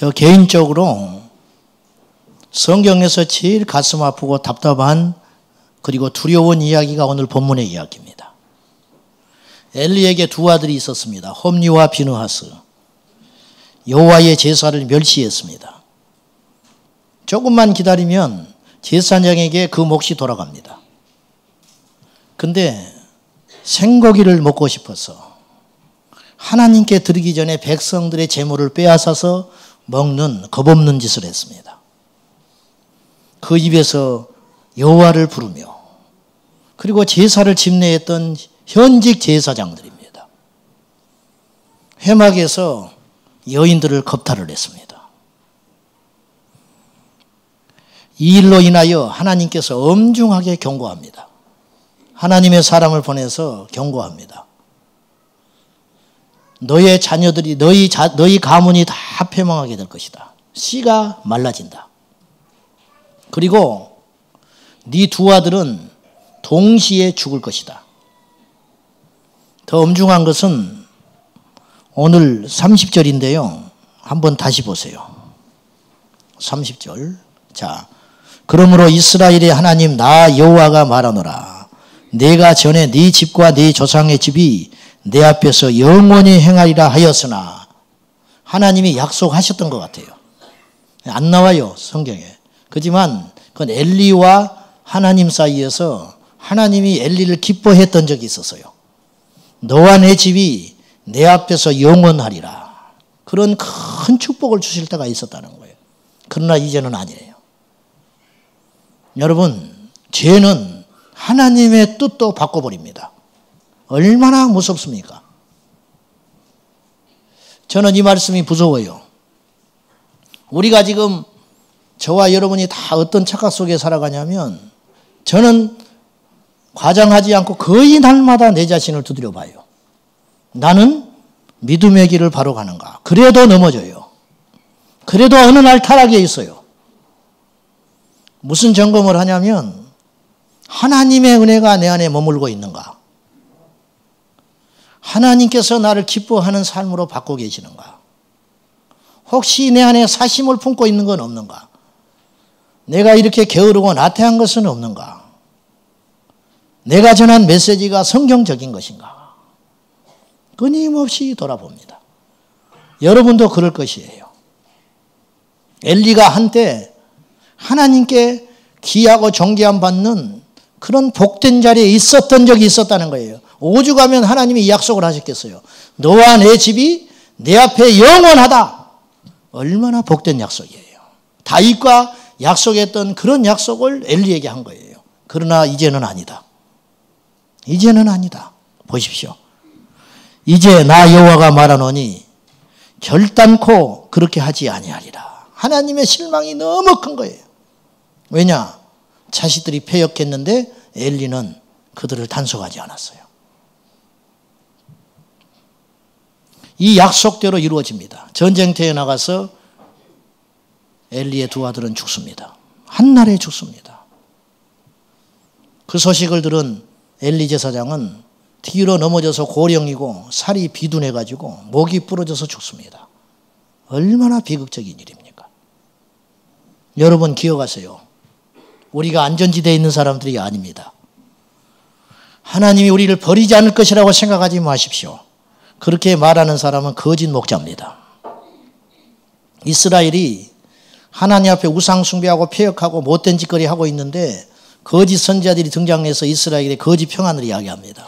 저 개인적으로 성경에서 제일 가슴 아프고 답답한 그리고 두려운 이야기가 오늘 본문의 이야기입니다. 엘리에게 두 아들이 있었습니다. 홈리와 비느하스. 여호와의 제사를 멸시했습니다. 조금만 기다리면 제사장에게 그 몫이 돌아갑니다. 근데 생고기를 먹고 싶어서 하나님께 드리기 전에 백성들의 재물을 빼앗아서 먹는 겁없는 짓을 했습니다. 그 입에서 여호와를 부르며 그리고 제사를 집례했던 현직 제사장들입니다. 회막에서 여인들을 겁탈을 했습니다. 이 일로 인하여 하나님께서 엄중하게 경고합니다. 하나님의 사람을 보내서 경고합니다. 너의 자녀들이 너희 가문이 다 패망하게 될 것이다. 씨가 말라진다. 그리고 네 두 아들은 동시에 죽을 것이다. 더 엄중한 것은 오늘 30절인데요. 한번 다시 보세요. 30절. 자, 그러므로 이스라엘의 하나님 나 여호와가 말하노라. 내가 전에 네 집과 네 조상의 집이 내 앞에서 영원히 행하리라 하였으나 하나님이 약속하셨던 것 같아요. 안 나와요, 성경에. 그렇지만 그건 엘리와 하나님 사이에서 하나님이 엘리를 기뻐했던 적이 있었어요. 너와 내 집이 내 앞에서 영원하리라. 그런 큰 축복을 주실 때가 있었다는 거예요. 그러나 이제는 아니에요. 여러분, 죄는 하나님의 뜻도 바꿔버립니다. 얼마나 무섭습니까? 저는 이 말씀이 무서워요. 우리가 지금 저와 여러분이 다 어떤 착각 속에 살아가냐면 저는 과장하지 않고 거의 날마다 내 자신을 두드려 봐요. 나는 믿음의 길을 바로 가는가? 그래도 넘어져요. 그래도 어느 날 타락에 있어요. 무슨 점검을 하냐면 하나님의 은혜가 내 안에 머물고 있는가? 하나님께서 나를 기뻐하는 삶으로 바꾸고 계시는가? 혹시 내 안에 사심을 품고 있는 건 없는가? 내가 이렇게 게으르고 나태한 것은 없는가? 내가 전한 메시지가 성경적인 것인가? 끊임없이 돌아봅니다. 여러분도 그럴 것이에요. 엘리가 한때 하나님께 귀하고 존귀함 받는 그런 복된 자리에 있었던 적이 있었다는 거예요. 오죽하면 하나님이 약속을 하셨겠어요. 너와 내 집이 내 앞에 영원하다. 얼마나 복된 약속이에요. 다윗과 약속했던 그런 약속을 엘리에게 한 거예요. 그러나 이제는 아니다. 이제는 아니다. 보십시오. 이제 나 여호와가 말하노니 결단코 그렇게 하지 아니하리라. 하나님의 실망이 너무 큰 거예요. 왜냐? 자식들이 패역했는데 엘리는 그들을 단속하지 않았어요. 이 약속대로 이루어집니다. 전쟁터에 나가서 엘리의 두 아들은 죽습니다. 한날에 죽습니다. 그 소식을 들은 엘리 제사장은 뒤로 넘어져서 고령이고 살이 비둔해가지고 목이 부러져서 죽습니다. 얼마나 비극적인 일입니까? 여러분 기억하세요. 우리가 안전지대에 있는 사람들이 아닙니다. 하나님이 우리를 버리지 않을 것이라고 생각하지 마십시오. 그렇게 말하는 사람은 거짓 목자입니다. 이스라엘이 하나님 앞에 우상 숭배하고 패역하고 못된 짓거리 하고 있는데 거짓 선지자들이 등장해서 이스라엘의 거짓 평안을 이야기합니다.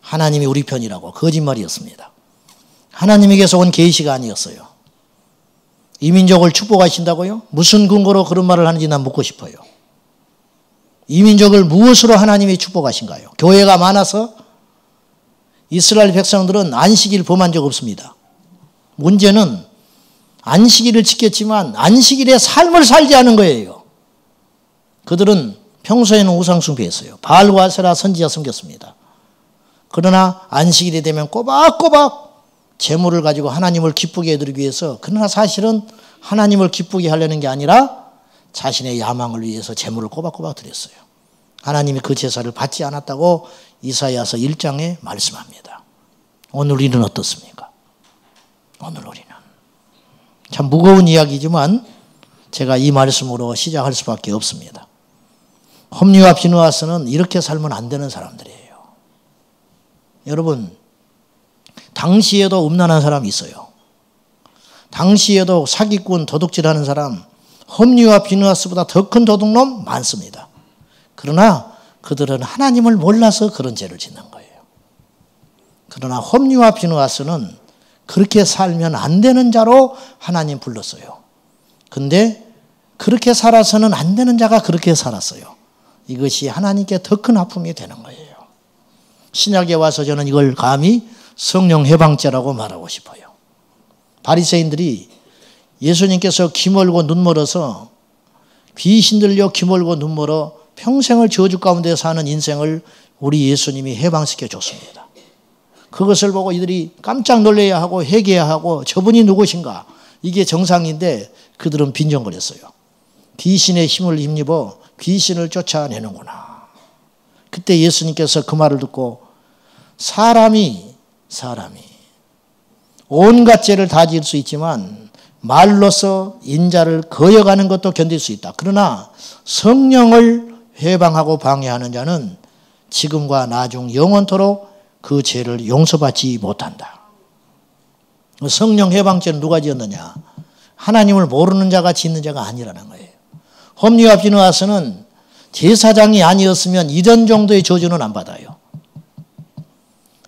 하나님이 우리 편이라고. 거짓말이었습니다. 하나님에게서 온 계시가 아니었어요. 이 민족을 축복하신다고요? 무슨 근거로 그런 말을 하는지 난 묻고 싶어요. 이 민족을 무엇으로 하나님이 축복하신가요? 교회가 많아서? 이스라엘 백성들은 안식일 범한 적 없습니다. 문제는 안식일을 지켰지만 안식일의 삶을 살지 않은 거예요. 그들은 평소에는 우상 숭배했어요. 바알과 아세라 선지자 섬겼습니다. 그러나 안식일이 되면 꼬박꼬박 재물을 가지고 하나님을 기쁘게 해드리기 위해서, 그러나 사실은 하나님을 기쁘게 하려는 게 아니라 자신의 야망을 위해서 재물을 꼬박꼬박 드렸어요. 하나님이 그 제사를 받지 않았다고 이사야서 1장에 말씀합니다. 오늘 우리는 어떻습니까? 오늘 우리는 참 무거운 이야기지만 제가 이 말씀으로 시작할 수밖에 없습니다. 홈리와 비느하스는 이렇게 살면 안 되는 사람들이에요. 여러분, 당시에도 음란한 사람이 있어요. 당시에도 사기꾼, 도둑질하는 사람, 홈리와 비느하스보다 더 큰 도둑놈 많습니다. 그러나 그들은 하나님을 몰라서 그런 죄를 짓는 거예요. 그러나 홈리와 비느하스는 그렇게 살면 안 되는 자로 하나님 불렀어요. 근데 그렇게 살아서는 안 되는 자가 그렇게 살았어요. 이것이 하나님께 더 큰 아픔이 되는 거예요. 신약에 와서 저는 이걸 감히 성령 해방죄라고 말하고 싶어요. 바리새인들이 예수님께서 귀멀고 눈멀어서 귀신 들려 귀멀고 눈멀어 평생을 저주 가운데 사는 인생을 우리 예수님이 해방시켜 줬습니다. 그것을 보고 이들이 깜짝 놀라야 하고 회개해야 하고 저분이 누구신가? 이게 정상인데 그들은 빈정거렸어요. 귀신의 힘을 힘입어 귀신을 쫓아내는구나. 그때 예수님께서 그 말을 듣고 사람이 온갖 죄를 다 지을 수 있지만 말로서 인자를 거역하는 것도 견딜 수 있다. 그러나 성령을 회방하고 방해하는 자는 지금과 나중 영원토록 그 죄를 용서받지 못한다. 성령 해방죄는 누가 지었느냐? 하나님을 모르는 자가 짓는 자가 아니라는 거예요. 홈리와 비느하스는 제사장이 아니었으면 이런 정도의 저주는 안 받아요.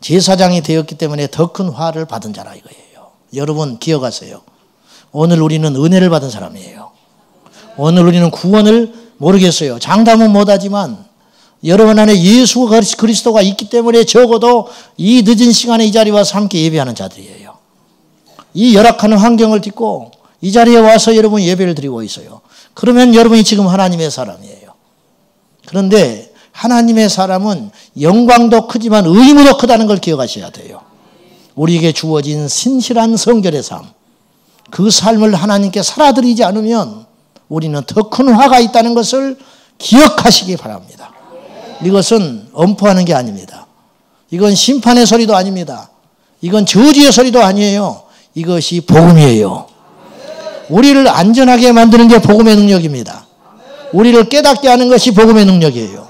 제사장이 되었기 때문에 더 큰 화를 받은 자라 이거예요. 여러분 기억하세요. 오늘 우리는 은혜를 받은 사람이에요. 오늘 우리는 구원을 모르겠어요. 장담은 못하지만 여러분 안에 예수 그리스도가 있기 때문에 적어도 이 늦은 시간에 이 자리에 와서 함께 예배하는 자들이에요. 이 열악한 환경을 딛고 이 자리에 와서 여러분 예배를 드리고 있어요. 그러면 여러분이 지금 하나님의 사람이에요. 그런데 하나님의 사람은 영광도 크지만 의무도 크다는 걸 기억하셔야 돼요. 우리에게 주어진 신실한 성결의 삶, 그 삶을 하나님께 살아드리지 않으면 우리는 더 큰 화가 있다는 것을 기억하시기 바랍니다. 이것은 엄포하는 게 아닙니다. 이건 심판의 소리도 아닙니다. 이건 저주의 소리도 아니에요. 이것이 복음이에요. 우리를 안전하게 만드는 게 복음의 능력입니다. 우리를 깨닫게 하는 것이 복음의 능력이에요.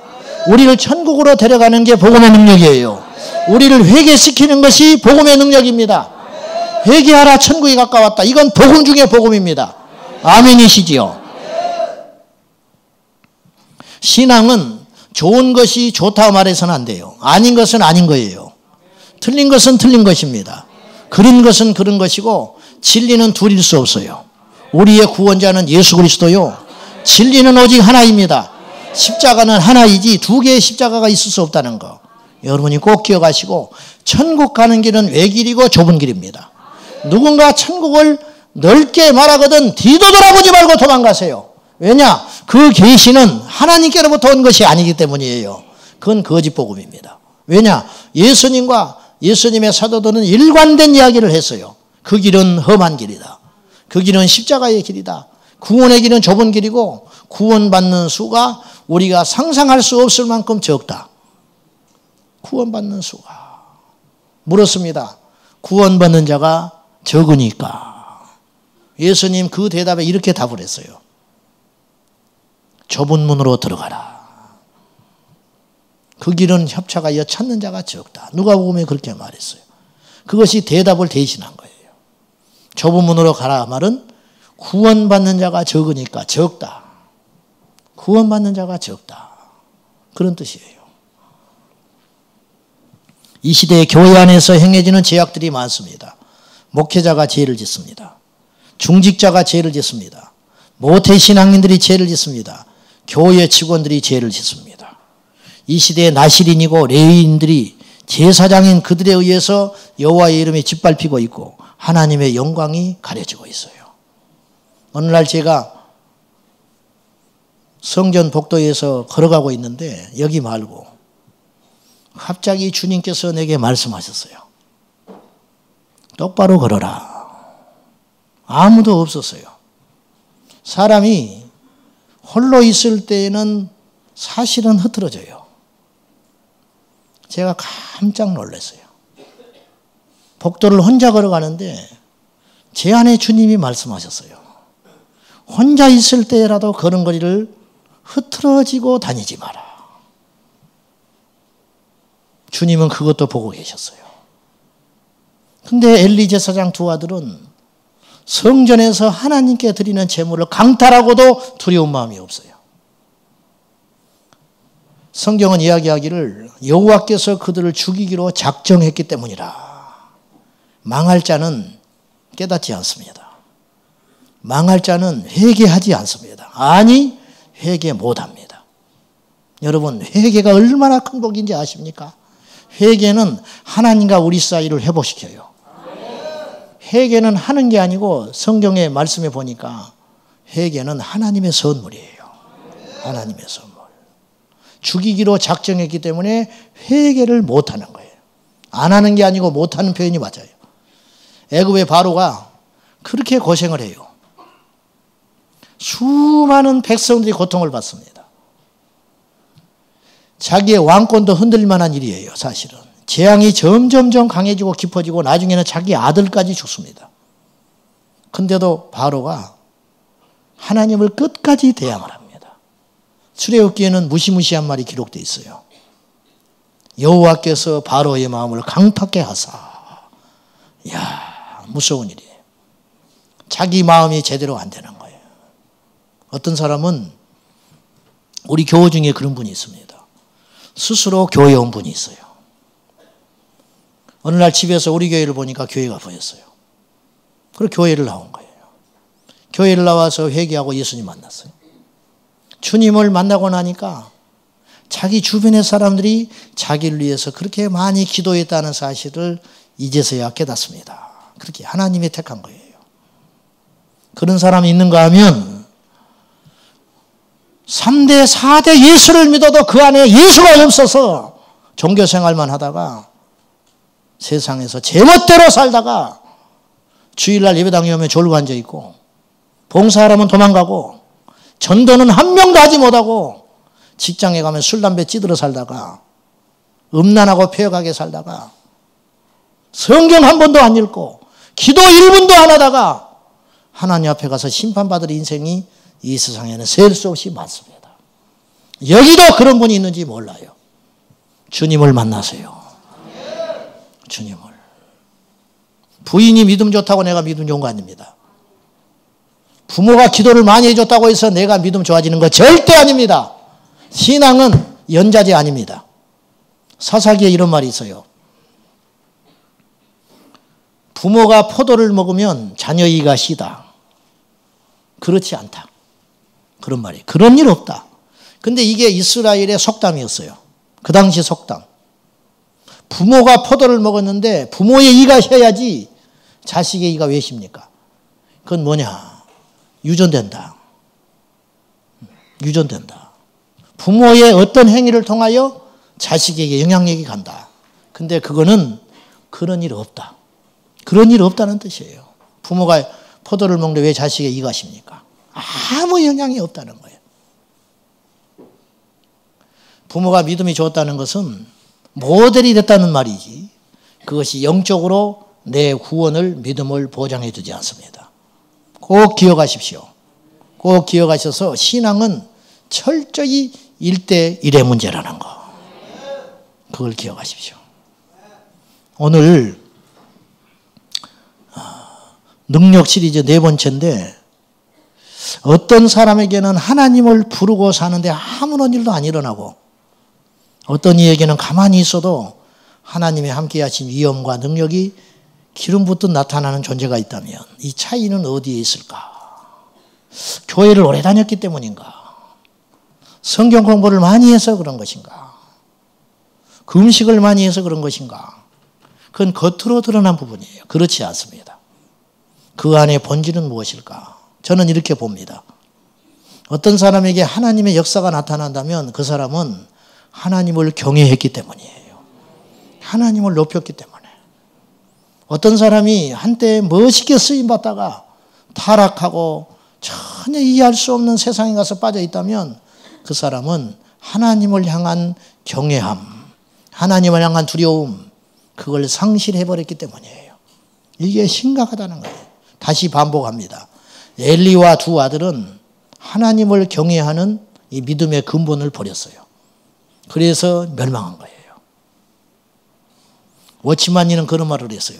우리를 천국으로 데려가는 게 복음의 능력이에요. 우리를 회개시키는 것이 복음의 능력입니다. 회개하라 천국이 가까웠다. 이건 복음 중에 복음입니다. 아멘이시지요. 신앙은 좋은 것이 좋다고 말해서는 안 돼요. 아닌 것은 아닌 거예요. 틀린 것은 틀린 것입니다. 그런 것은 그런 것이고 진리는 둘일 수 없어요. 우리의 구원자는 예수 그리스도요. 진리는 오직 하나입니다. 십자가는 하나이지 두 개의 십자가가 있을 수 없다는 거. 여러분이 꼭 기억하시고 천국 가는 길은 외길이고 좁은 길입니다. 누군가 천국을 넓게 말하거든 뒤도 돌아보지 말고 도망가세요. 왜냐? 그 계시는 하나님께로부터 온 것이 아니기 때문이에요. 그건 거짓 복음입니다. 왜냐? 예수님과 예수님의 사도들은 일관된 이야기를 했어요. 그 길은 험한 길이다. 그 길은 십자가의 길이다. 구원의 길은 좁은 길이고 구원받는 수가 우리가 상상할 수 없을 만큼 적다. 구원받는 수가. 물었습니다. 구원받는 자가 적으니까. 예수님 그 대답에 이렇게 답을 했어요. 좁은 문으로 들어가라. 그 길은 협차가여 찾는 자가 적다. 누가복음에 그렇게 말했어요. 그것이 대답을 대신한 거예요. 좁은 문으로 가라 말은 구원받는 자가 적으니까 적다. 구원받는 자가 적다. 그런 뜻이에요. 이 시대에 교회 안에서 행해지는 죄악들이 많습니다. 목회자가 죄를 짓습니다. 중직자가 죄를 짓습니다. 모태신앙인들이 죄를 짓습니다. 교회 직원들이 죄를 짓습니다. 이 시대에 나실인이고 레위인들이 제사장인 그들에 의해서 여호와의 이름이 짓밟히고 있고 하나님의 영광이 가려지고 있어요. 어느 날 제가 성전 복도에서 걸어가고 있는데 여기 말고 갑자기 주님께서 내게 말씀하셨어요. 똑바로 걸어라. 아무도 없었어요. 사람이 홀로 있을 때에는 사실은 흐트러져요. 제가 깜짝 놀랐어요. 복도를 혼자 걸어가는데 제 안에 주님이 말씀하셨어요. 혼자 있을 때라도 걸음걸이를 흐트러지고 다니지 마라. 주님은 그것도 보고 계셨어요. 근데 엘리 제사장 두 아들은 성전에서 하나님께 드리는 제물을 강탈하고도 두려운 마음이 없어요. 성경은 이야기하기를 여호와께서 그들을 죽이기로 작정했기 때문이라. 망할 자는 깨닫지 않습니다. 망할 자는 회개하지 않습니다. 아니, 회개 못합니다. 여러분, 회개가 얼마나 큰 복인지 아십니까? 회개는 하나님과 우리 사이를 회복시켜요. 회개는 하는 게 아니고 성경의 말씀에 보니까 회개는 하나님의 선물이에요. 하나님의 선물. 죽이기로 작정했기 때문에 회개를 못하는 거예요. 안 하는 게 아니고 못하는 표현이 맞아요. 애굽의 바로가 그렇게 고생을 해요. 수많은 백성들이 고통을 받습니다. 자기의 왕권도 흔들릴 만한 일이에요. 사실은. 재앙이 점점점 강해지고 깊어지고 나중에는 자기 아들까지 죽습니다. 근데도 바로가 하나님을 끝까지 대항을 합니다. 출애굽기에는 무시무시한 말이 기록되어 있어요. 여호와께서 바로의 마음을 강팍해 하사. 이야, 무서운 일이에요. 자기 마음이 제대로 안 되는 거예요. 어떤 사람은 우리 교우 중에 그런 분이 있습니다. 스스로 교회 온 분이 있어요. 어느 날 집에서 우리 교회를 보니까 교회가 보였어요. 그리고 교회를 나온 거예요. 교회를 나와서 회개하고 예수님 만났어요. 주님을 만나고 나니까 자기 주변의 사람들이 자기를 위해서 그렇게 많이 기도했다는 사실을 이제서야 깨닫습니다. 그렇게 하나님이 택한 거예요. 그런 사람이 있는가 하면 3대, 4대 예수를 믿어도 그 안에 예수가 없어서 종교생활만 하다가 세상에서 제멋대로 살다가 주일날 예배당에 오면 졸고 앉아있고 봉사하라면 도망가고 전도는 한 명도 하지 못하고 직장에 가면 술, 담배 찌들어 살다가 음란하고 폐역하게 살다가 성경 한 번도 안 읽고 기도 1분도 안 하다가 하나님 앞에 가서 심판받을 인생이 이 세상에는 셀 수 없이 많습니다. 여기도 그런 분이 있는지 몰라요. 주님을 만나세요. 주님을. 부인이 믿음 좋다고 내가 믿음 좋은 거 아닙니다. 부모가 기도를 많이 해줬다고 해서 내가 믿음 좋아지는 거 절대 아닙니다. 신앙은 연자제 아닙니다. 사사기에 이런 말이 있어요. 부모가 포도를 먹으면 자녀 이가 시다. 그렇지 않다. 그런 말이에요. 그런 일 없다. 근데 이게 이스라엘의 속담이었어요. 그 당시 속담. 부모가 포도를 먹었는데 부모의 이가 쉬어야지 자식의 이가 왜 쉽니까? 그건 뭐냐? 유전된다. 유전된다. 부모의 어떤 행위를 통하여 자식에게 영향력이 간다. 근데 그거는 그런 일 없다. 그런 일 없다는 뜻이에요. 부모가 포도를 먹는데 왜 자식의 이가 십니까? 아무 영향이 없다는 거예요. 부모가 믿음이 좋았다는 것은 모델이 됐다는 말이지 그것이 영적으로 내 구원을 믿음을 보장해 주지 않습니다. 꼭 기억하십시오. 꼭 기억하셔서 신앙은 철저히 1대1의 문제라는 거. 그걸 기억하십시오. 오늘 능력 시리즈 4번째인데 어떤 사람에게는 하나님을 부르고 사는데 아무런 일도 안 일어나고 어떤 이에게는 가만히 있어도 하나님의 함께 하신 위엄과 능력이 기름 붓듯 나타나는 존재가 있다면 이 차이는 어디에 있을까? 교회를 오래 다녔기 때문인가? 성경 공부를 많이 해서 그런 것인가? 금식을 많이 해서 그런 것인가? 그건 겉으로 드러난 부분이에요. 그렇지 않습니다. 그 안에 본질은 무엇일까? 저는 이렇게 봅니다. 어떤 사람에게 하나님의 역사가 나타난다면 그 사람은 하나님을 경외했기 때문이에요. 하나님을 높였기 때문에. 어떤 사람이 한때 멋있게 쓰임받다가 타락하고 전혀 이해할 수 없는 세상에 가서 빠져 있다면 그 사람은 하나님을 향한 경외함, 하나님을 향한 두려움, 그걸 상실해버렸기 때문이에요. 이게 심각하다는 거예요. 다시 반복합니다. 엘리와 두 아들은 하나님을 경외하는 이 믿음의 근본을 버렸어요. 그래서 멸망한 거예요. 워치만니는 그런 말을 했어요.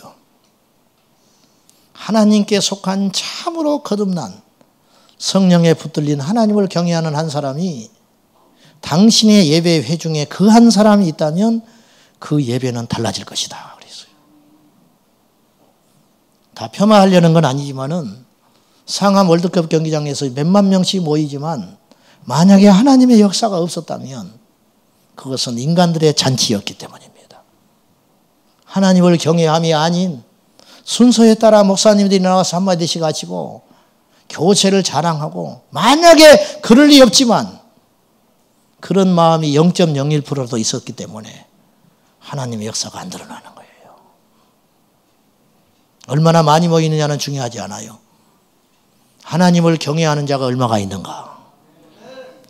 하나님께 속한 참으로 거듭난 성령에 붙들린 하나님을 경외하는 한 사람이 당신의 예배 회중에 그 한 사람이 있다면 그 예배는 달라질 것이다. 그랬어요. 다 폄하하려는 건 아니지만은 상암 월드컵 경기장에서 몇만 명씩 모이지만 만약에 하나님의 역사가 없었다면 그것은 인간들의 잔치였기 때문입니다. 하나님을 경외함이 아닌 순서에 따라 목사님들이 나와서 한마디씩 하시고 교세를 자랑하고 만약에 그럴 리 없지만 그런 마음이 0.01%도 있었기 때문에 하나님의 역사가 안 드러나는 거예요. 얼마나 많이 모이느냐는 중요하지 않아요. 하나님을 경외하는 자가 얼마가 있는가.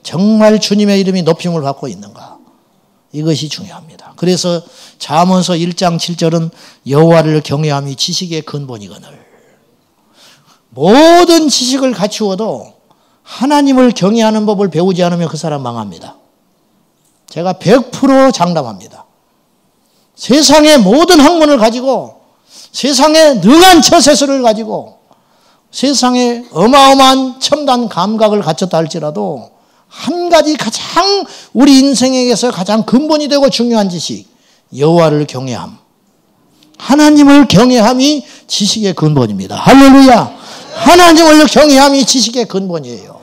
정말 주님의 이름이 높임을 받고 있는가. 이것이 중요합니다. 그래서 잠언서 1장 7절은 여호와를 경외함이 지식의 근본이거늘. 모든 지식을 갖추어도 하나님을 경외하는 법을 배우지 않으면 그 사람 망합니다. 제가 100% 장담합니다. 세상의 모든 학문을 가지고 세상의 능한 처세술을 가지고 세상에 어마어마한 첨단 감각을 갖췄다 할지라도 한 가지 가장 우리 인생에게서 가장 근본이 되고 중요한 지식, 여호와를 경외함. 하나님을 경외함이 지식의 근본입니다. 할렐루야. 하나님을 경외함이 지식의 근본이에요.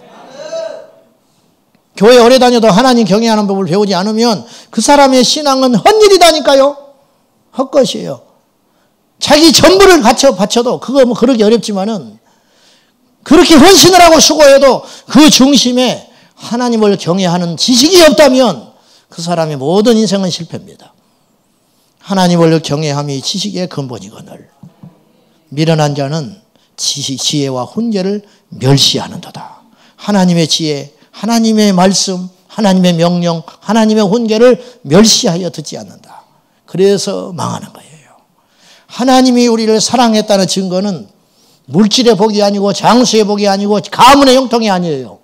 교회 오래 다녀도 하나님 경외하는 법을 배우지 않으면 그 사람의 신앙은 헛일이다니까요. 헛것이에요. 자기 전부를 바쳐도 그거 뭐 그러기 어렵지만은 그렇게 헌신을 하고 수고해도 그 중심에 하나님을 경외하는 지식이 없다면 그 사람의 모든 인생은 실패입니다. 하나님을 경외함이 지식의 근본이거늘 미련한 자는 지혜와 훈계를 멸시하는도다. 하나님의 지혜, 하나님의 말씀, 하나님의 명령, 하나님의 훈계를 멸시하여 듣지 않는다. 그래서 망하는 거예요. 하나님이 우리를 사랑했다는 증거는 물질의 복이 아니고 장수의 복이 아니고 가문의 형통이 아니에요.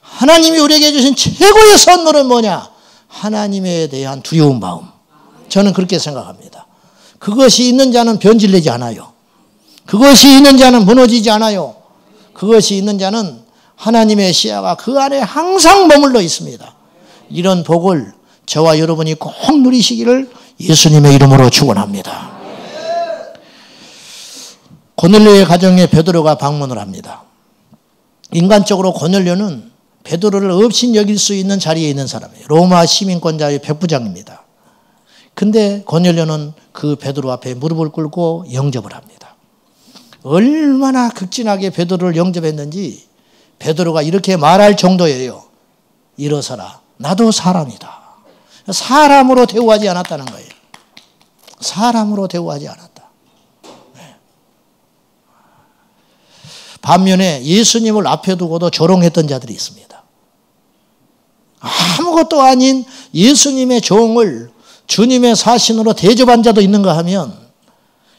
하나님이 우리에게 주신 최고의 선물은 뭐냐? 하나님에 대한 두려운 마음. 저는 그렇게 생각합니다. 그것이 있는 자는 변질되지 않아요. 그것이 있는 자는 무너지지 않아요. 그것이 있는 자는 하나님의 시야가 그 안에 항상 머물러 있습니다. 이런 복을 저와 여러분이 꼭 누리시기를 예수님의 이름으로 축원합니다. 고넬료의 가정에 베드로가 방문을 합니다. 인간적으로 고넬료는 베드로를 업신 여길 수 있는 자리에 있는 사람이에요. 로마 시민권자의 백부장입니다. 근데 고넬료는 그 베드로 앞에 무릎을 꿇고 영접을 합니다. 얼마나 극진하게 베드로를 영접했는지 베드로가 이렇게 말할 정도예요. 일어서라. 나도 사람이다. 사람으로 대우하지 않았다는 거예요. 사람으로 대우하지 않았다. 반면에 예수님을 앞에 두고도 조롱했던 자들이 있습니다. 아무것도 아닌 예수님의 종을 주님의 사신으로 대접한 자도 있는가 하면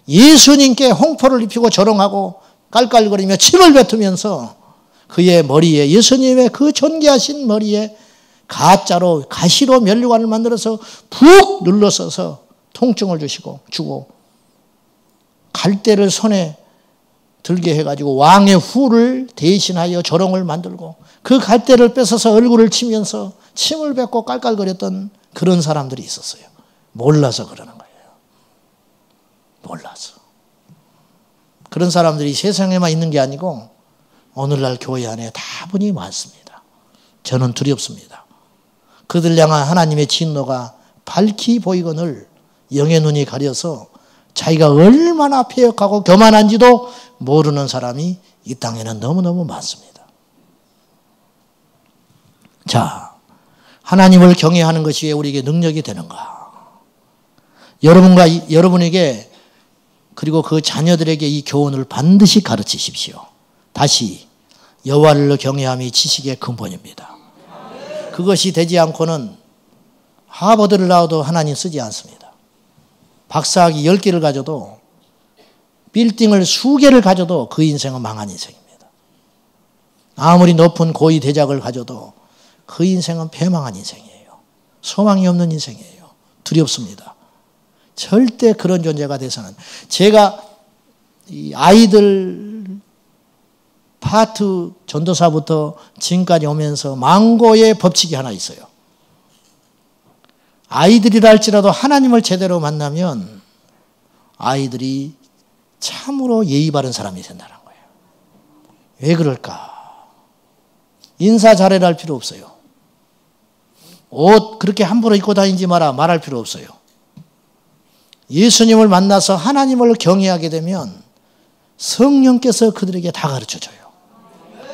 예수님께 홍포를 입히고 조롱하고 깔깔거리며 침을 뱉으면서 그의 머리에, 예수님의 그 존귀하신 머리에 가시로 면류관을 만들어서 푹 눌러서서 통증을 주고 갈대를 손에 들게 해가지고 왕의 후를 대신하여 조롱을 만들고 그 갈대를 뺏어서 얼굴을 치면서 침을 뱉고 깔깔거렸던 그런 사람들이 있었어요. 몰라서 그러는 거예요. 몰라서. 그런 사람들이 세상에만 있는 게 아니고 오늘날 교회 안에 다분히 많습니다. 저는 두렵습니다. 그들 향한 하나님의 진노가 밝히 보이거늘 영의 눈이 가려서 자기가 얼마나 패역하고 교만한지도 모르는 사람이 이 땅에는 너무너무 많습니다. 자, 하나님을 경외하는 것이 왜 우리에게 능력이 되는가? 여러분에게 그리고 그 자녀들에게 이 교훈을 반드시 가르치십시오. 다시 여호와를 경외함이 지식의 근본입니다. 그것이 되지 않고는 하버드를 나와도 하나님 쓰지 않습니다. 박사학위 10개를 가져도 빌딩을 수개를 가져도 그 인생은 망한 인생입니다. 아무리 높은 고위 대작을 가져도 그 인생은 패망한 인생이에요. 소망이 없는 인생이에요. 두렵습니다. 절대 그런 존재가 돼서는. 제가 이 아이들 파트 전도사부터 지금까지 오면서 망고의 법칙이 하나 있어요. 아이들이라 할지라도 하나님을 제대로 만나면 아이들이 참으로 예의 바른 사람이 된다는 거예요. 왜 그럴까? 인사 잘해라 할 필요 없어요. 옷 그렇게 함부로 입고 다니지 마라 말할 필요 없어요. 예수님을 만나서 하나님을 경외하게 되면 성령께서 그들에게 다 가르쳐줘요.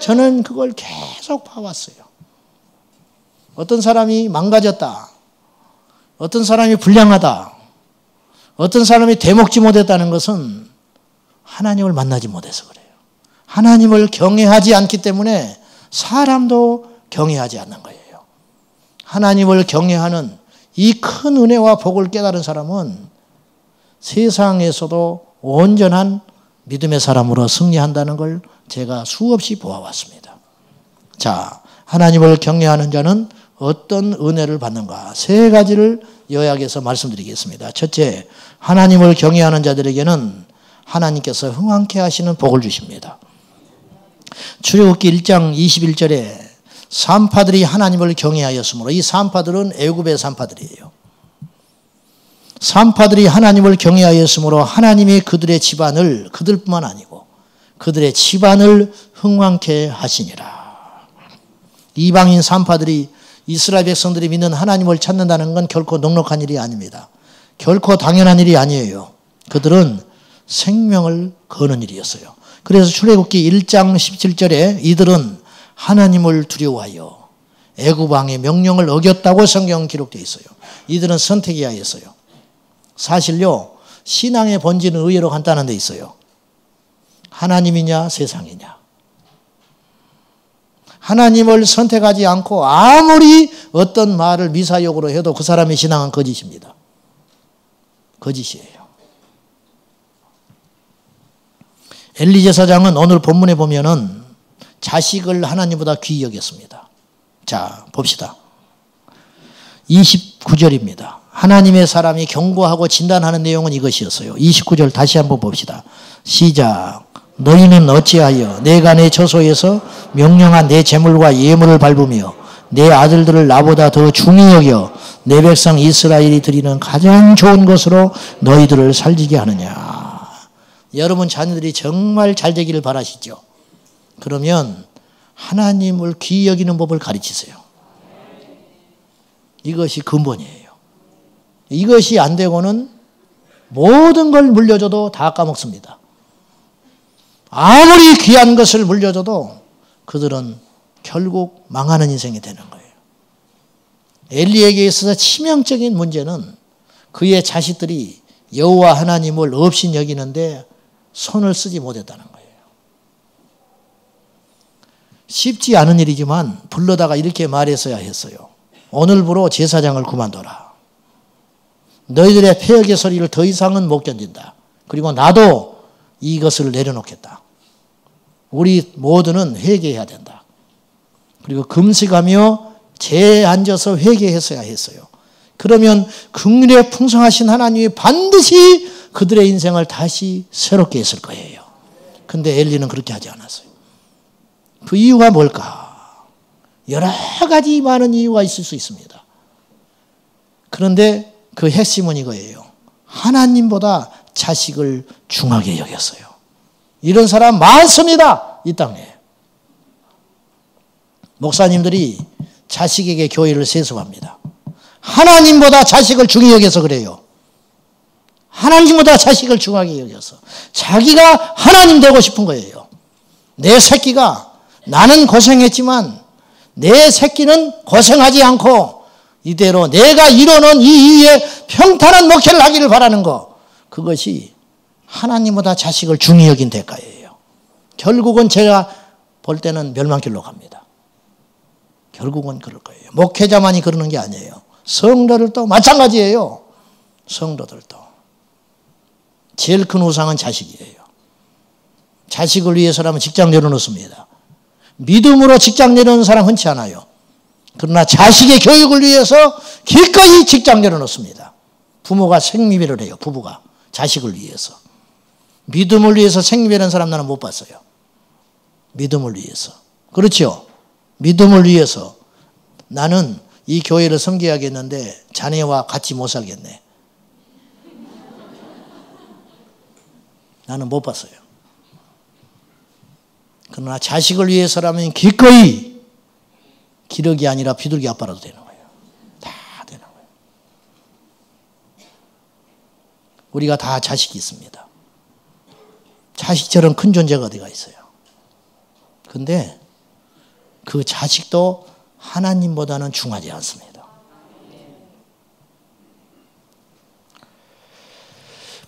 저는 그걸 계속 봐왔어요. 어떤 사람이 망가졌다. 어떤 사람이 불량하다. 어떤 사람이 대먹지 못했다는 것은 하나님을 만나지 못해서 그래요. 하나님을 경외하지 않기 때문에 사람도 경외하지 않는 거예요. 하나님을 경외하는 이 큰 은혜와 복을 깨달은 사람은 세상에서도 온전한 믿음의 사람으로 승리한다는 걸 제가 수없이 보아왔습니다. 자, 하나님을 경외하는 자는 어떤 은혜를 받는가? 세 가지를 요약해서 말씀드리겠습니다. 첫째, 하나님을 경외하는 자들에게는 하나님께서 흥왕케 하시는 복을 주십니다. 출애굽기 1장 21절에 산파들이 하나님을 경외하였으므로, 이 산파들은 애굽의 산파들이에요. 산파들이 하나님을 경외하였으므로 하나님이 그들의 집안을, 그들뿐만 아니고 그들의 집안을 흥왕케 하시니라. 이방인 산파들이 이스라엘 백성들이 믿는 하나님을 찾는다는 건 결코 넉넉한 일이 아닙니다. 결코 당연한 일이 아니에요. 그들은 생명을 거는 일이었어요. 그래서 출애굽기 1장 17절에 이들은 하나님을 두려워하여 애굽 왕의 명령을 어겼다고 성경 기록되어 있어요. 이들은 선택해야 했어요. 사실요, 신앙의 본질은 의외로 간단한 데 있어요. 하나님이냐 세상이냐. 하나님을 선택하지 않고 아무리 어떤 말을 미사역으로 해도 그 사람의 신앙은 거짓입니다. 거짓이에요. 엘리 제사장은 오늘 본문에 보면은 자식을 하나님보다 귀히 여겼습니다. 자, 봅시다. 29절입니다. 하나님의 사람이 경고하고 진단하는 내용은 이것이었어요. 29절 다시 한번 봅시다. 시작. 너희는 어찌하여 내가 내 처소에서 명령한 내 재물과 예물을 밟으며 내 아들들을 나보다 더 중히 여겨 내 백성 이스라엘이 드리는 가장 좋은 것으로 너희들을 살지게 하느냐. 여러분 자녀들이 정말 잘 되기를 바라시죠? 그러면 하나님을 귀히 여기는 법을 가르치세요. 이것이 근본이에요. 이것이 안 되고는 모든 걸 물려줘도 다 까먹습니다. 아무리 귀한 것을 물려줘도 그들은 결국 망하는 인생이 되는 거예요. 엘리에게 있어서 치명적인 문제는 그의 자식들이 여호와 하나님을 없인 여기는데 손을 쓰지 못했다는 거예요. 쉽지 않은 일이지만 불러다가 이렇게 말했어야 했어요. 오늘부로 제사장을 그만둬라. 너희들의 폐역의 소리를 더 이상은 못 견딘다. 그리고 나도 이것을 내려놓겠다. 우리 모두는 회개해야 된다. 그리고 금식하며 재에 앉아서 회개했어야 했어요. 그러면 긍휼에 풍성하신 하나님이 반드시 그들의 인생을 다시 새롭게 했을 거예요. 근데 엘리는 그렇게 하지 않았어요. 그 이유가 뭘까? 여러 가지 많은 이유가 있을 수 있습니다. 그런데 그 핵심은 이거예요. 하나님보다 자식을 중하게 여겼어요. 이런 사람 많습니다. 이 땅에. 목사님들이 자식에게 교회를 세습합니다. 하나님보다 자식을 중히 여겨서 그래요. 하나님보다 자식을 중하게 여겨서. 자기가 하나님 되고 싶은 거예요. 내 새끼가 나는 고생했지만 내 새끼는 고생하지 않고 이대로 내가 이뤄놓은 이 위에 평탄한 목회를 하기를 바라는 거. 그것이 하나님보다 자식을 중히 여긴 대가예요. 결국은 제가 볼 때는 멸망길로 갑니다. 결국은 그럴 거예요. 목회자만이 그러는 게 아니에요. 성도들도 마찬가지예요. 성도들도. 제일 큰 우상은 자식이에요. 자식을 위해서라면 직장 내려놓습니다. 믿음으로 직장 내려놓는 사람 흔치 않아요. 그러나 자식의 교육을 위해서 기꺼이 직장 내려놓습니다. 부모가 생리배를 해요. 부부가 자식을 위해서. 믿음을 위해서 생리배라는 사람 나는 못 봤어요. 믿음을 위해서. 그렇죠? 믿음을 위해서 나는 이 교회를 섬겨야겠는데 자네와 같이 못 살겠네. 나는 못 봤어요. 그러나 자식을 위해서라면 기꺼이 기러기 아니라 비둘기 아빠라도 되는 거예요. 다 되는 거예요. 우리가 다 자식이 있습니다. 자식처럼 큰 존재가 어디가 있어요. 근데 그 자식도 하나님보다는 중하지 않습니다.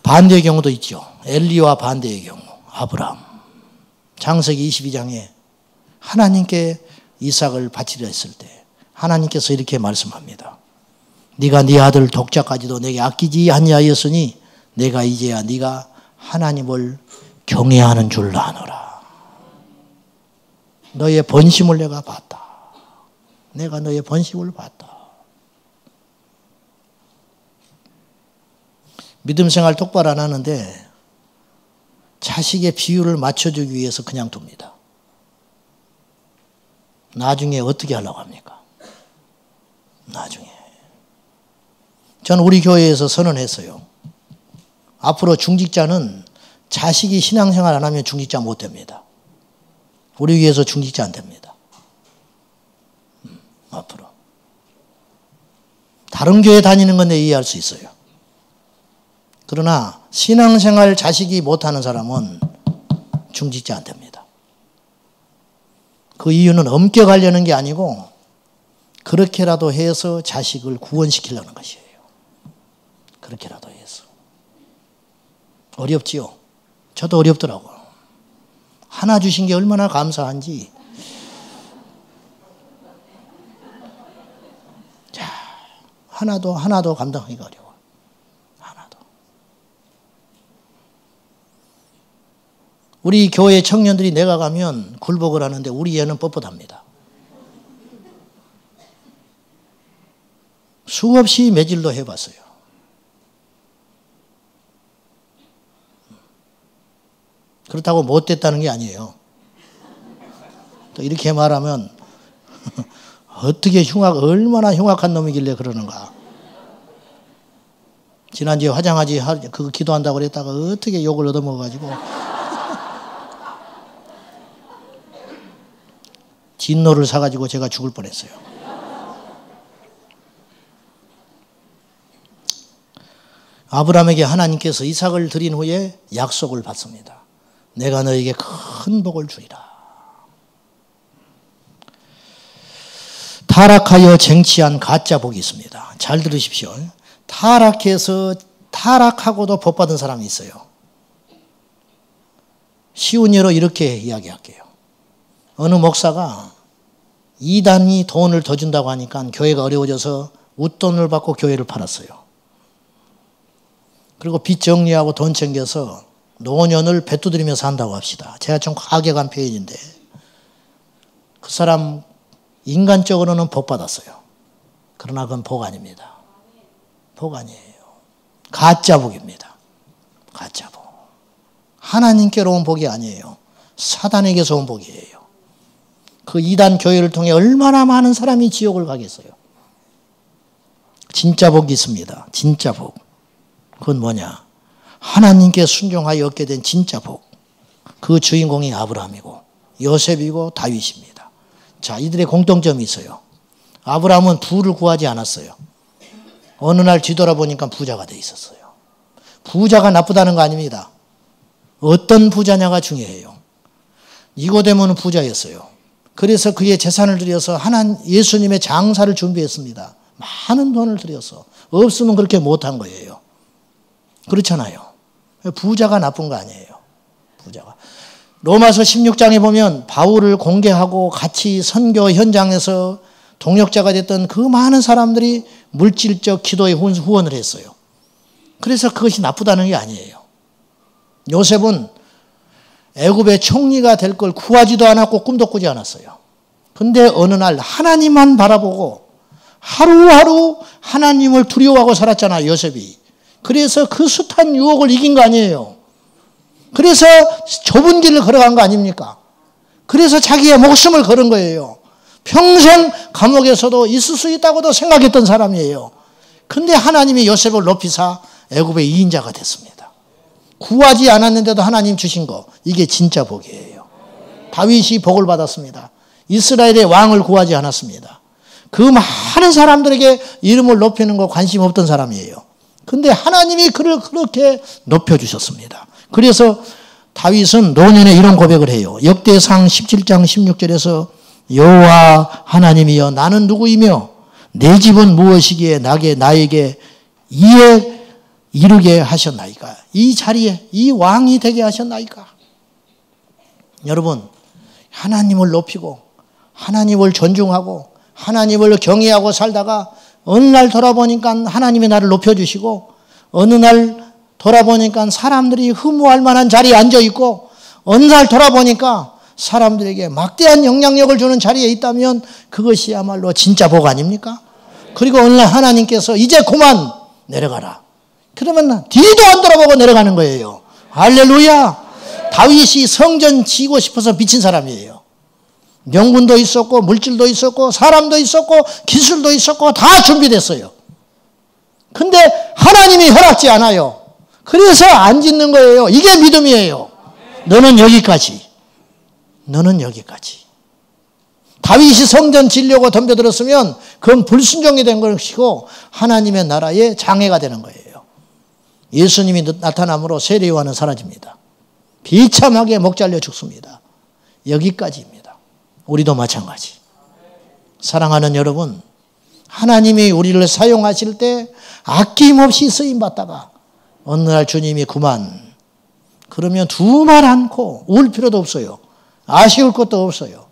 반대의 경우도 있죠. 엘리와 반대의 경우. 아브라함. 창세기 22장에 하나님께 이삭을 바치려 했을 때 하나님께서 이렇게 말씀합니다. 네가 네 아들 독자까지도 내게 아끼지 아니하였으니 내가 이제야 네가 하나님을 경외하는 줄 아노라. 너의 번심을 내가 봤다. 내가 너의 번심을 봤다. 믿음 생활 똑바로 안 하는데 자식의 비율을 맞춰주기 위해서 그냥 둡니다. 나중에 어떻게 하려고 합니까? 나중에. 저는 우리 교회에서 선언했어요. 앞으로 중직자는 자식이 신앙생활 안 하면 중직자 못 됩니다. 우리 교회에서 중직자 안 됩니다. 앞으로. 다른 교회 다니는 건 내 이해할 수 있어요. 그러나 신앙생활 자식이 못하는 사람은 중직자 안 됩니다. 그 이유는 엄격하려는 게 아니고 그렇게라도 해서 자식을 구원시키려는 것이에요. 그렇게라도 해서. 어렵지요. 저도 어렵더라고요. 하나 주신 게 얼마나 감사한지. 자, 하나도 감당하기가 어려워. 하나도. 우리 교회 청년들이 내가 가면 굴복을 하는데 우리 애는 뻣뻣합니다. 수없이 매질도 해봤어요. 그렇다고 못됐다는 게 아니에요. 또 이렇게 말하면 어떻게 얼마나 흉악한 놈이길래 그러는가. 지난주에 화장하지 그거 기도한다고 그랬다가 어떻게 욕을 얻어먹어가지고 진노를 사가지고 제가 죽을 뻔했어요. 아브라함에게 하나님께서 이삭을 드린 후에 약속을 받습니다. 내가 너에게 큰 복을 주리라. 타락하여 쟁취한 가짜 복이 있습니다. 잘 들으십시오. 타락하고도 복 받은 사람이 있어요. 쉬운 예로 이렇게 이야기할게요. 어느 목사가 이단이 돈을 더 준다고 하니까 교회가 어려워져서 웃돈을 받고 교회를 팔았어요. 그리고 빚 정리하고 돈 챙겨서 노년을 배 두드리며 산다고 합시다. 제가 좀 과격한 표현인데 그 사람 인간적으로는 복 받았어요. 그러나 그건 복 아닙니다. 복 아니에요. 가짜 복입니다. 가짜 복. 하나님께로 온 복이 아니에요. 사단에게서 온 복이에요. 그 이단 교회를 통해 얼마나 많은 사람이 지옥을 가겠어요. 진짜 복이 있습니다. 진짜 복. 그건 뭐냐? 하나님께 순종하여 얻게 된 진짜 복. 그 주인공이 아브라함이고 요셉이고 다윗입니다. 자, 이들의 공통점이 있어요. 아브라함은 부를 구하지 않았어요. 어느 날 뒤돌아보니까 부자가 돼 있었어요. 부자가 나쁘다는 거 아닙니다. 어떤 부자냐가 중요해요. 니고데모는 부자였어요. 그래서 그의 재산을 들여서 예수님의 장사를 준비했습니다. 많은 돈을 들여서. 없으면 그렇게 못한 거예요. 그렇잖아요. 부자가 나쁜 거 아니에요. 부자가. 로마서 16장에 보면 바울을 공개하고 같이 선교 현장에서 동역자가 됐던 그 많은 사람들이 물질적 기도에 후원을 했어요. 그래서 그것이 나쁘다는 게 아니에요. 요셉은 애굽의 총리가 될 걸 구하지도 않았고 꿈도 꾸지 않았어요. 근데 어느 날 하나님만 바라보고 하루하루 하나님을 두려워하고 살았잖아요, 요셉이. 그래서 그 숱한 유혹을 이긴 거 아니에요. 그래서 좁은 길을 걸어간 거 아닙니까? 그래서 자기의 목숨을 걸은 거예요. 평생 감옥에서도 있을 수 있다고도 생각했던 사람이에요. 근데 하나님이 요셉을 높이사 애굽의 2인자가 됐습니다. 구하지 않았는데도 하나님 주신 거, 이게 진짜 복이에요. 다윗이 복을 받았습니다. 이스라엘의 왕을 구하지 않았습니다. 그 많은 사람들에게 이름을 높이는 거 관심 없던 사람이에요. 근데 하나님이 그를 그렇게 높여주셨습니다. 그래서 다윗은 노년에 이런 고백을 해요. 역대상 17장 16절에서 여호와 하나님이여 나는 누구이며 내 집은 무엇이기에 나에게 이에 이르게 하셨나이까. 이 자리에 이 왕이 되게 하셨나이까. 여러분, 하나님을 높이고 하나님을 존중하고 하나님을 경외하고 살다가 어느 날 돌아보니까 하나님이 나를 높여주시고 어느 날 돌아보니까 사람들이 흠모할 만한 자리에 앉아있고 어느 날 돌아보니까 사람들에게 막대한 영향력을 주는 자리에 있다면 그것이야말로 진짜 복 아닙니까? 그리고 어느 날 하나님께서 이제 그만 내려가라. 그러면 뒤도 안 돌아보고 내려가는 거예요. 할렐루야. 다윗이 성전 지고 싶어서 비친 사람이에요. 명분도 있었고 물질도 있었고 사람도 있었고 기술도 있었고 다 준비됐어요. 근데 하나님이 허락지 않아요. 그래서 안 짓는 거예요. 이게 믿음이에요. 너는 여기까지. 너는 여기까지. 다윗이 성전 지려고 덤벼들었으면 그건 불순종이 된 것이고 하나님의 나라의 장애가 되는 거예요. 예수님이 나타남으로 세례요한은 사라집니다. 비참하게 목 잘려 죽습니다. 여기까지입니다. 우리도 마찬가지. 사랑하는 여러분, 하나님이 우리를 사용하실 때 아낌없이 쓰임받다가 어느 날 주님이 그만, 그러면 두말 않고 울 필요도 없어요. 아쉬울 것도 없어요.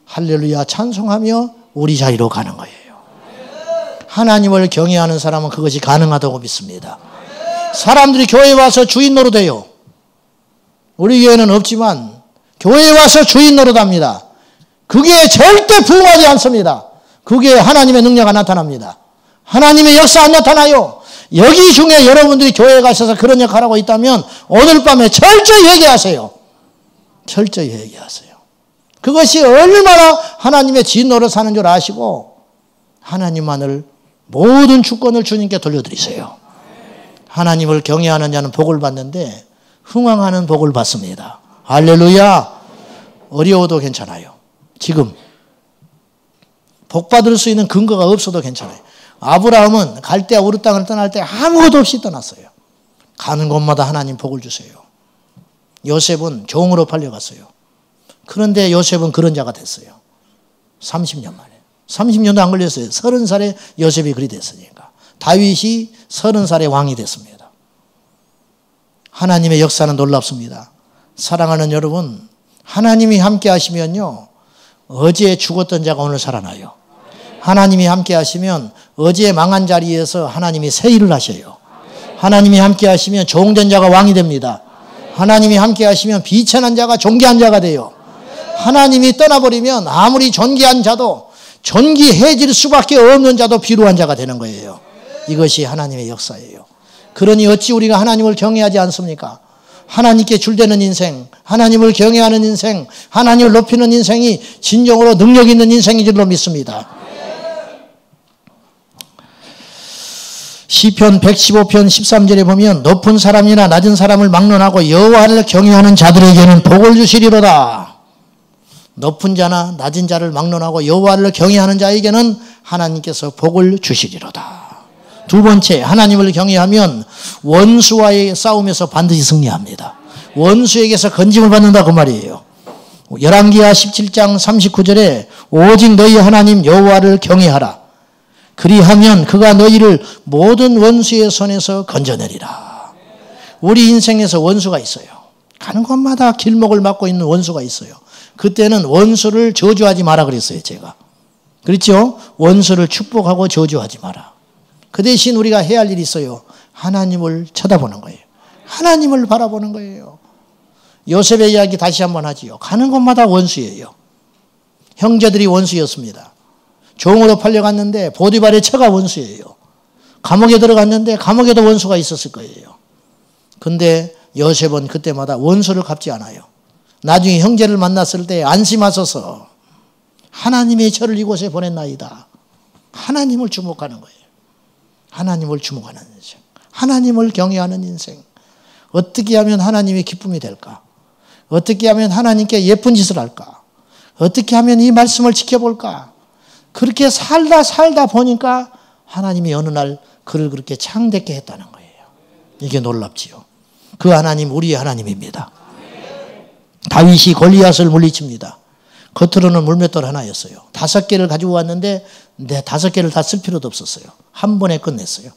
할렐루야 찬송하며 우리 자리로 가는 거예요. 하나님을 경외하는 사람은 그것이 가능하다고 믿습니다. 사람들이 교회에 와서 주인 노릇해요. 우리 교회는 없지만 교회에 와서 주인 노릇합니다. 그게 절대 부응하지 않습니다. 그게 하나님의 능력이 나타납니다. 하나님의 역사 안 나타나요. 여기 중에 여러분들이 교회에 가셔서 그런 역할을 하고 있다면 오늘 밤에 철저히 회개하세요. 철저히 회개하세요. 그것이 얼마나 하나님의 진 노릇 사는 줄 아시고 하나님만을 모든 주권을 주님께 돌려드리세요. 하나님을 경외하는 자는 복을 받는데 흥황하는 복을 받습니다. 할렐루야. 어려워도 괜찮아요. 지금 복 받을 수 있는 근거가 없어도 괜찮아요. 아브라함은 갈대아 우르 땅을 떠날 때 아무것도 없이 떠났어요. 가는 곳마다 하나님 복을 주세요. 요셉은 종으로 팔려갔어요. 그런데 요셉은 그런 자가 됐어요. 30년 만에. 30년도 안 걸렸어요. 30살에 요셉이 그리 됐으니까. 다윗이 30살에 왕이 됐습니다. 하나님의 역사는 놀랍습니다. 사랑하는 여러분, 하나님이 함께 하시면요, 어제 죽었던 자가 오늘 살아나요. 하나님이 함께 하시면 어제 망한 자리에서 하나님이 새 일을 하셔요. 하나님이 함께 하시면 종된 자가 왕이 됩니다. 하나님이 함께 하시면 비천한 자가 존귀한 자가 돼요. 하나님이 떠나버리면 아무리 존귀한 자도 존귀해질 수밖에 없는 자도 비루한 자가 되는 거예요. 이것이 하나님의 역사예요. 그러니 어찌 우리가 하나님을 경외하지 않습니까? 하나님께 줄되는 인생, 하나님을 경외하는 인생, 하나님을 높이는 인생이 진정으로 능력 있는 인생인 줄로 믿습니다. 시편 115편 13절에 보면 높은 사람이나 낮은 사람을 막론하고 여호와를 경외하는 자들에게는 복을 주시리로다. 높은 자나 낮은 자를 막론하고 여호와를 경외하는 자에게는 하나님께서 복을 주시리로다. 두 번째, 하나님을 경외하면 원수와의 싸움에서 반드시 승리합니다. 원수에게서 건짐을 받는다 그 말이에요. 열왕기하 17장 39절에 오직 너희 하나님 여호와를 경외하라. 그리하면 그가 너희를 모든 원수의 손에서 건져내리라. 우리 인생에서 원수가 있어요. 가는 곳마다 길목을 막고 있는 원수가 있어요. 그때는 원수를 저주하지 마라 그랬어요, 제가. 그렇죠? 원수를 축복하고 저주하지 마라. 그 대신 우리가 해야 할 일이 있어요. 하나님을 쳐다보는 거예요. 하나님을 바라보는 거예요. 요셉의 이야기 다시 한번 하지요. 가는 곳마다 원수예요. 형제들이 원수였습니다. 종으로 팔려갔는데 보디발의 처가 원수예요. 감옥에 들어갔는데 감옥에도 원수가 있었을 거예요. 근데 요셉은 그때마다 원수를 갚지 않아요. 나중에 형제를 만났을 때 안심하소서 하나님이 저를 이곳에 보냈나이다. 하나님을 주목하는 거예요. 하나님을 주목하는 인생. 하나님을 경외하는 인생. 어떻게 하면 하나님의 기쁨이 될까? 어떻게 하면 하나님께 예쁜 짓을 할까? 어떻게 하면 이 말씀을 지켜볼까? 그렇게 살다 보니까 하나님이 어느 날 그를 그렇게 창대케 했다는 거예요. 이게 놀랍지요. 그 하나님 우리의 하나님입니다. 다윗이 골리앗을 물리칩니다. 겉으로는 물맷돌 하나였어요. 5개를 가지고 왔는데 5개를 다 쓸 필요도 없었어요. 한 번에 끝냈어요.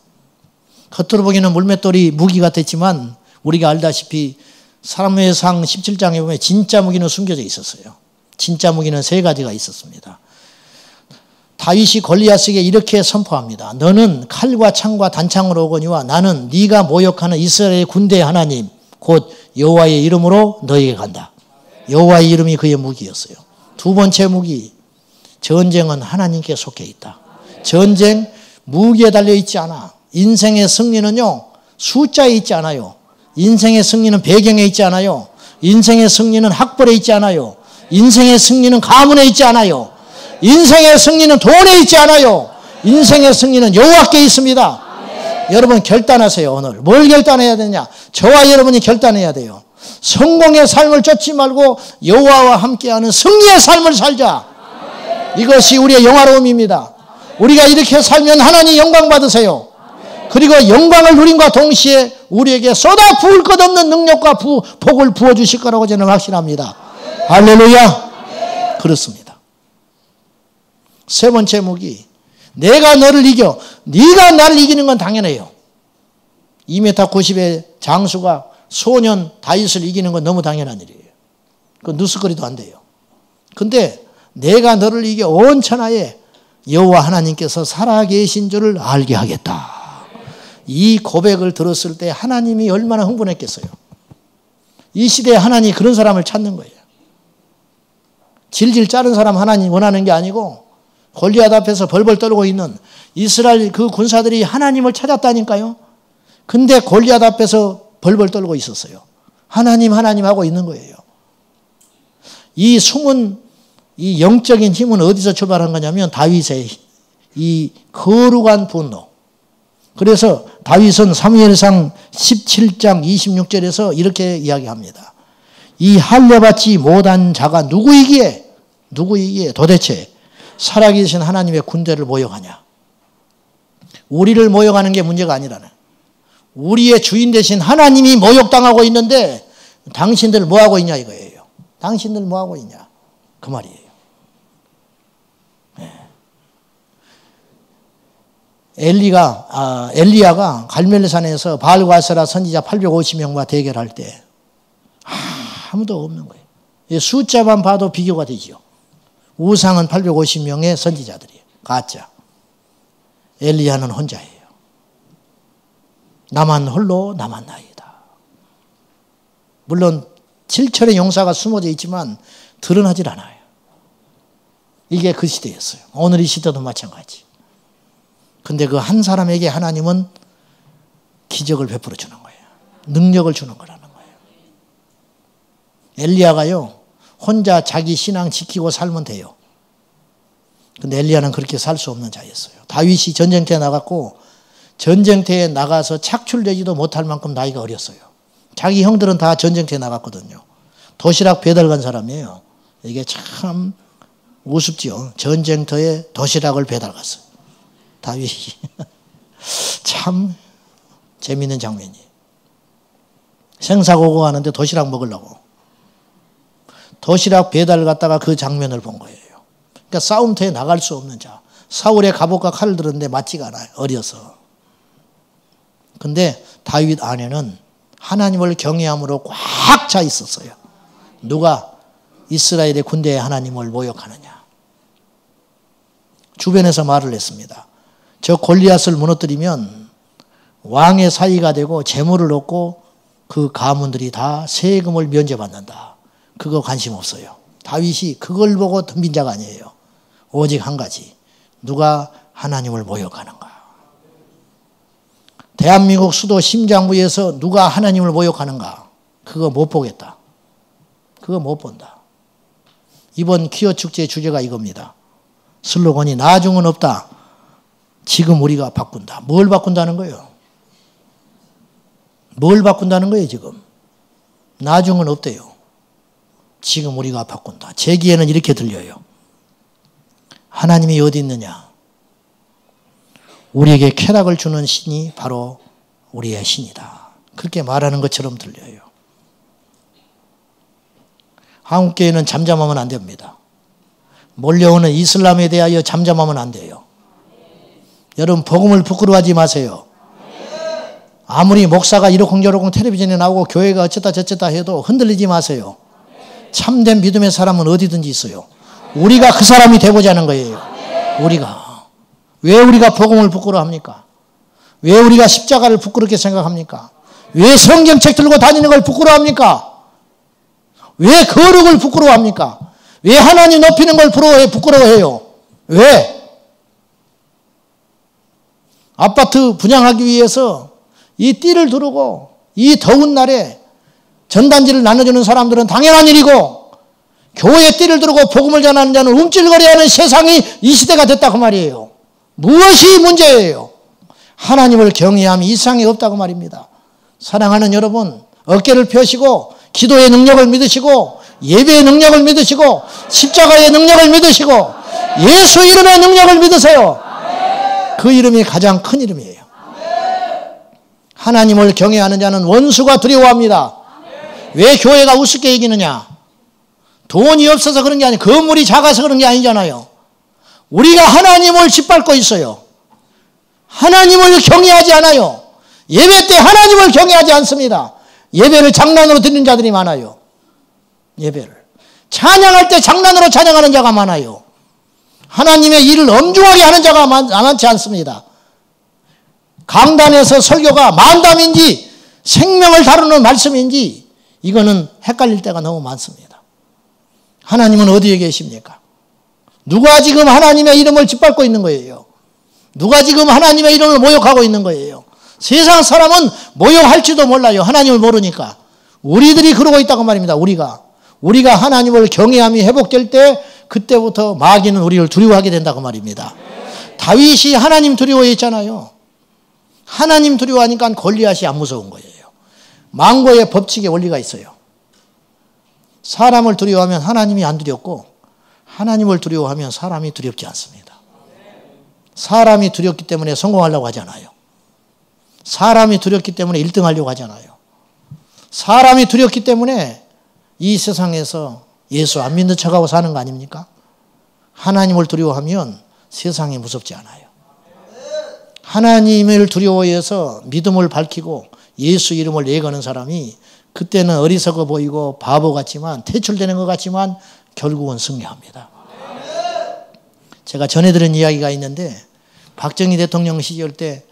겉으로 보기에는 물맷돌이 무기 같았지만 우리가 알다시피 사무엘상 17장에 보면 진짜 무기는 숨겨져 있었어요. 진짜 무기는 3가지가 있었습니다. 다윗이 골리앗에게 이렇게 선포합니다. 너는 칼과 창과 단창으로 오거니와 나는 네가 모욕하는 이스라엘의 군대의 하나님 곧 여호와의 이름으로 너에게 간다. 여호와의 이름이 그의 무기였어요. 두 번째 무기, 전쟁은 하나님께 속해 있다. 전쟁 무기에 달려있지 않아. 인생의 승리는요 숫자에 있지 않아요. 인생의 승리는 배경에 있지 않아요. 인생의 승리는 학벌에 있지 않아요. 인생의 승리는 가문에 있지 않아요. 인생의 승리는 돈에 있지 않아요. 인생의 승리는 여호와께 있습니다. 여러분 결단하세요. 오늘 뭘 결단해야 되냐? 저와 여러분이 결단해야 돼요. 성공의 삶을 쫓지 말고 여호와와 함께하는 승리의 삶을 살자. 이것이 우리의 영화로움입니다. 우리가 이렇게 살면 하나님 영광 받으세요. 그리고 영광을 누림과 동시에 우리에게 쏟아 부을 것 없는 능력과 복을 부어주실 거라고 저는 확신합니다. 할렐루야. 그렇습니다. 세 번째 무기, 내가 너를 이겨. 네가 나를 이기는 건 당연해요. 2m 90의 장수가 소년 다윗을 이기는 건 너무 당연한 일이에요. 그건 누스거리도 안 돼요. 근데 내가 너를 이겨 온 천하에 여호와 하나님께서 살아계신 줄을 알게 하겠다. 이 고백을 들었을 때 하나님이 얼마나 흥분했겠어요. 이 시대에 하나님이 그런 사람을 찾는 거예요. 질질 짜른 사람 하나님 원하는 게 아니고 골리앗 앞에서 벌벌 떨고 있는 이스라엘 그 군사들이 하나님을 찾았다니까요. 근데 골리앗 앞에서 벌벌 떨고 있었어요. 하나님 하고 있는 거예요. 이 숨은 이 영적인 힘은 어디서 출발한 거냐면 다윗의 이 거룩한 분노. 그래서 다윗은 사무엘상 17장 26절에서 이렇게 이야기합니다. 이 할례받지 못한 자가 누구이기에 도대체 살아계신 하나님의 군대를 모욕하냐. 우리를 모욕하는 게 문제가 아니라네. 우리의 주인 되신 하나님이 모욕당하고 있는데 당신들 뭐하고 있냐 이거예요. 당신들 뭐하고 있냐 그 말이에요. 네. 엘리야가 갈멜산에서 바알과 아세라 선지자 850명과 대결할 때 아무도 없는 거예요. 숫자만 봐도 비교가 되죠. 우상은 850명의 선지자들이에요. 가짜. 엘리야는 혼자예요. 나만 홀로 남았나이다. 물론 7천의 용사가 숨어져 있지만 드러나질 않아요. 이게 그 시대였어요. 오늘 이 시대도 마찬가지. 근데 그 한 사람에게 하나님은 기적을 베풀어 주는 거예요. 능력을 주는 거라는 거예요. 엘리야가요, 혼자 자기 신앙 지키고 살면 돼요. 근데 엘리야는 그렇게 살 수 없는 자였어요. 다윗이 전쟁터에 나갔고 전쟁터에 나가서 착출되지도 못할 만큼 나이가 어렸어요. 자기 형들은 다 전쟁터에 나갔거든요. 도시락 배달 간 사람이에요. 이게 참 우습죠. 전쟁터에 도시락을 배달 갔어요. 다윗이. 참 재미있는 장면이에요. 생사고고 하는데 도시락 먹으려고. 도시락 배달 갔다가 그 장면을 본 거예요. 그러니까 싸움터에 나갈 수 없는 자. 사울의 갑옷과 칼을 들었는데 맞지가 않아요. 어려서. 근데 다윗 안에는 하나님을 경외함으로 꽉 차 있었어요. 누가? 이스라엘의 군대의 하나님을 모욕하느냐. 주변에서 말을 했습니다. 저 골리앗을 무너뜨리면 왕의 사위가 되고 재물을 얻고 그 가문들이 다 세금을 면제받는다. 그거 관심 없어요. 다윗이 그걸 보고 덤빈 자가 아니에요. 오직 한 가지. 누가 하나님을 모욕하는가. 대한민국 수도 심장부에서 누가 하나님을 모욕하는가. 그거 못 보겠다. 그거 못 본다. 이번 퀴어 축제 주제가 이겁니다. 슬로건이 나중은 없다. 지금 우리가 바꾼다. 뭘 바꾼다는 거예요? 뭘 바꾼다는 거예요 지금? 나중은 없대요. 지금 우리가 바꾼다. 제 귀에는 이렇게 들려요. 하나님이 어디 있느냐? 우리에게 쾌락을 주는 신이 바로 우리의 신이다. 그렇게 말하는 것처럼 들려요. 한국교회는 잠잠하면 안 됩니다. 몰려오는 이슬람에 대하여 잠잠하면 안 돼요. 여러분 복음을 부끄러워하지 마세요. 아무리 목사가 이러쿵저러쿵 텔레비전에 나오고 교회가 어쩌다 저쩌다 해도 흔들리지 마세요. 참된 믿음의 사람은 어디든지 있어요. 우리가 그 사람이 되고자 하는 거예요. 우리가. 왜 우리가 복음을 부끄러워합니까? 왜 우리가 십자가를 부끄럽게 생각합니까? 왜 성경책 들고 다니는 걸 부끄러워합니까? 왜 거룩을 부끄러워합니까? 왜 하나님 높이는 걸 부끄러워해요? 왜? 아파트 분양하기 위해서 이 띠를 두르고 이 더운 날에 전단지를 나눠주는 사람들은 당연한 일이고 교회에 띠를 두르고 복음을 전하는 자는 움찔거려하는 세상이 이 시대가 됐다고 말이에요. 무엇이 문제예요? 하나님을 경외함이 이상이 없다고 말입니다. 사랑하는 여러분, 어깨를 펴시고 기도의 능력을 믿으시고 예배의 능력을 믿으시고 십자가의 능력을 믿으시고 예수 이름의 능력을 믿으세요. 그 이름이 가장 큰 이름이에요. 하나님을 경외하는 자는 원수가 두려워합니다. 왜 교회가 우습게 이기느냐? 돈이 없어서 그런 게 아니에요. 건물이 작아서 그런 게 아니잖아요. 우리가 하나님을 짓밟고 있어요. 하나님을 경외하지 않아요. 예배 때 하나님을 경외하지 않습니다. 예배를 장난으로 듣는 자들이 많아요. 예배를. 찬양할 때 장난으로 찬양하는 자가 많아요. 하나님의 일을 엄중하게 하는 자가 많지 않습니다. 강단에서 설교가 만담인지 생명을 다루는 말씀인지 이거는 헷갈릴 때가 너무 많습니다. 하나님은 어디에 계십니까? 누가 지금 하나님의 이름을 짓밟고 있는 거예요? 누가 지금 하나님의 이름을 모욕하고 있는 거예요? 세상 사람은 모욕할지도 몰라요. 하나님을 모르니까. 우리들이 그러고 있다고 말입니다. 우리가 하나님을 경외함이 회복될 때 그때부터 마귀는 우리를 두려워하게 된다고 말입니다. 다윗이 하나님 두려워했잖아요. 하나님 두려워하니까 골리앗이 안 무서운 거예요. 망고의 법칙의 원리가 있어요. 사람을 두려워하면 하나님이 안 두렵고 하나님을 두려워하면 사람이 두렵지 않습니다. 사람이 두렵기 때문에 성공하려고 하잖아요. 사람이 두렵기 때문에 1등 하려고 하잖아요. 사람이 두렵기 때문에 이 세상에서 예수 안 믿는 척하고 사는 거 아닙니까? 하나님을 두려워하면 세상이 무섭지 않아요. 하나님을 두려워해서 믿음을 밝히고 예수 이름을 예거는 사람이 그때는 어리석어 보이고 바보 같지만 퇴출되는 것 같지만 결국은 승리합니다. 제가 전해드린 이야기가 있는데 박정희 대통령 시절 때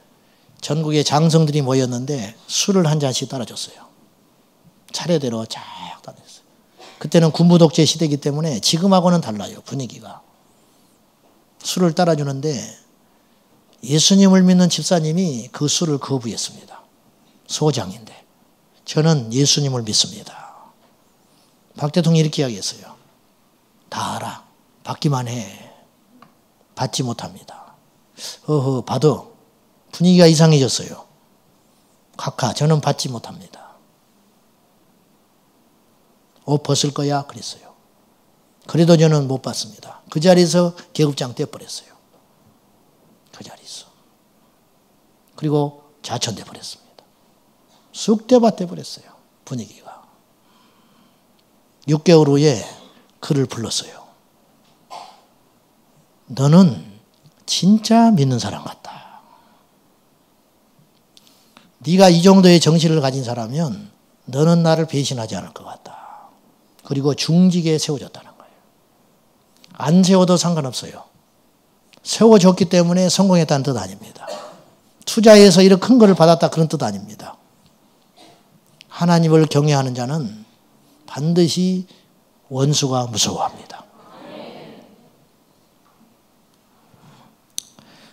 전국의 장성들이 모였는데 술을 한 잔씩 따라줬어요. 차례대로 쫙 따라줬어요. 그때는 군부 독재 시대이기 때문에 지금하고는 달라요. 분위기가. 술을 따라주는데 예수님을 믿는 집사님이 그 술을 거부했습니다. 소장인데 저는 예수님을 믿습니다. 박 대통령이 이렇게 이야기했어요. 다 알아. 받기만 해. 받지 못합니다. 받아. 분위기가 이상해졌어요. 각하, 저는 받지 못합니다. 옷 벗을 거야? 그랬어요. 그래도 저는 못 받습니다. 그 자리에서 계급장 떼버렸어요. 그 자리에서. 그리고 자천돼 버렸습니다. 쑥대밭 돼버렸어요. 분위기가. 6개월 후에 그를 불렀어요. 너는 진짜 믿는 사람 같다. 네가 이 정도의 정신을 가진 사람이면 너는 나를 배신하지 않을 것 같다. 그리고 중직에 세워졌다는 거예요. 안 세워도 상관없어요. 세워졌기 때문에 성공했다는 뜻 아닙니다. 투자해서 이렇게 큰 거를 받았다 그런 뜻 아닙니다. 하나님을 경외하는 자는 반드시 원수가 무서워합니다.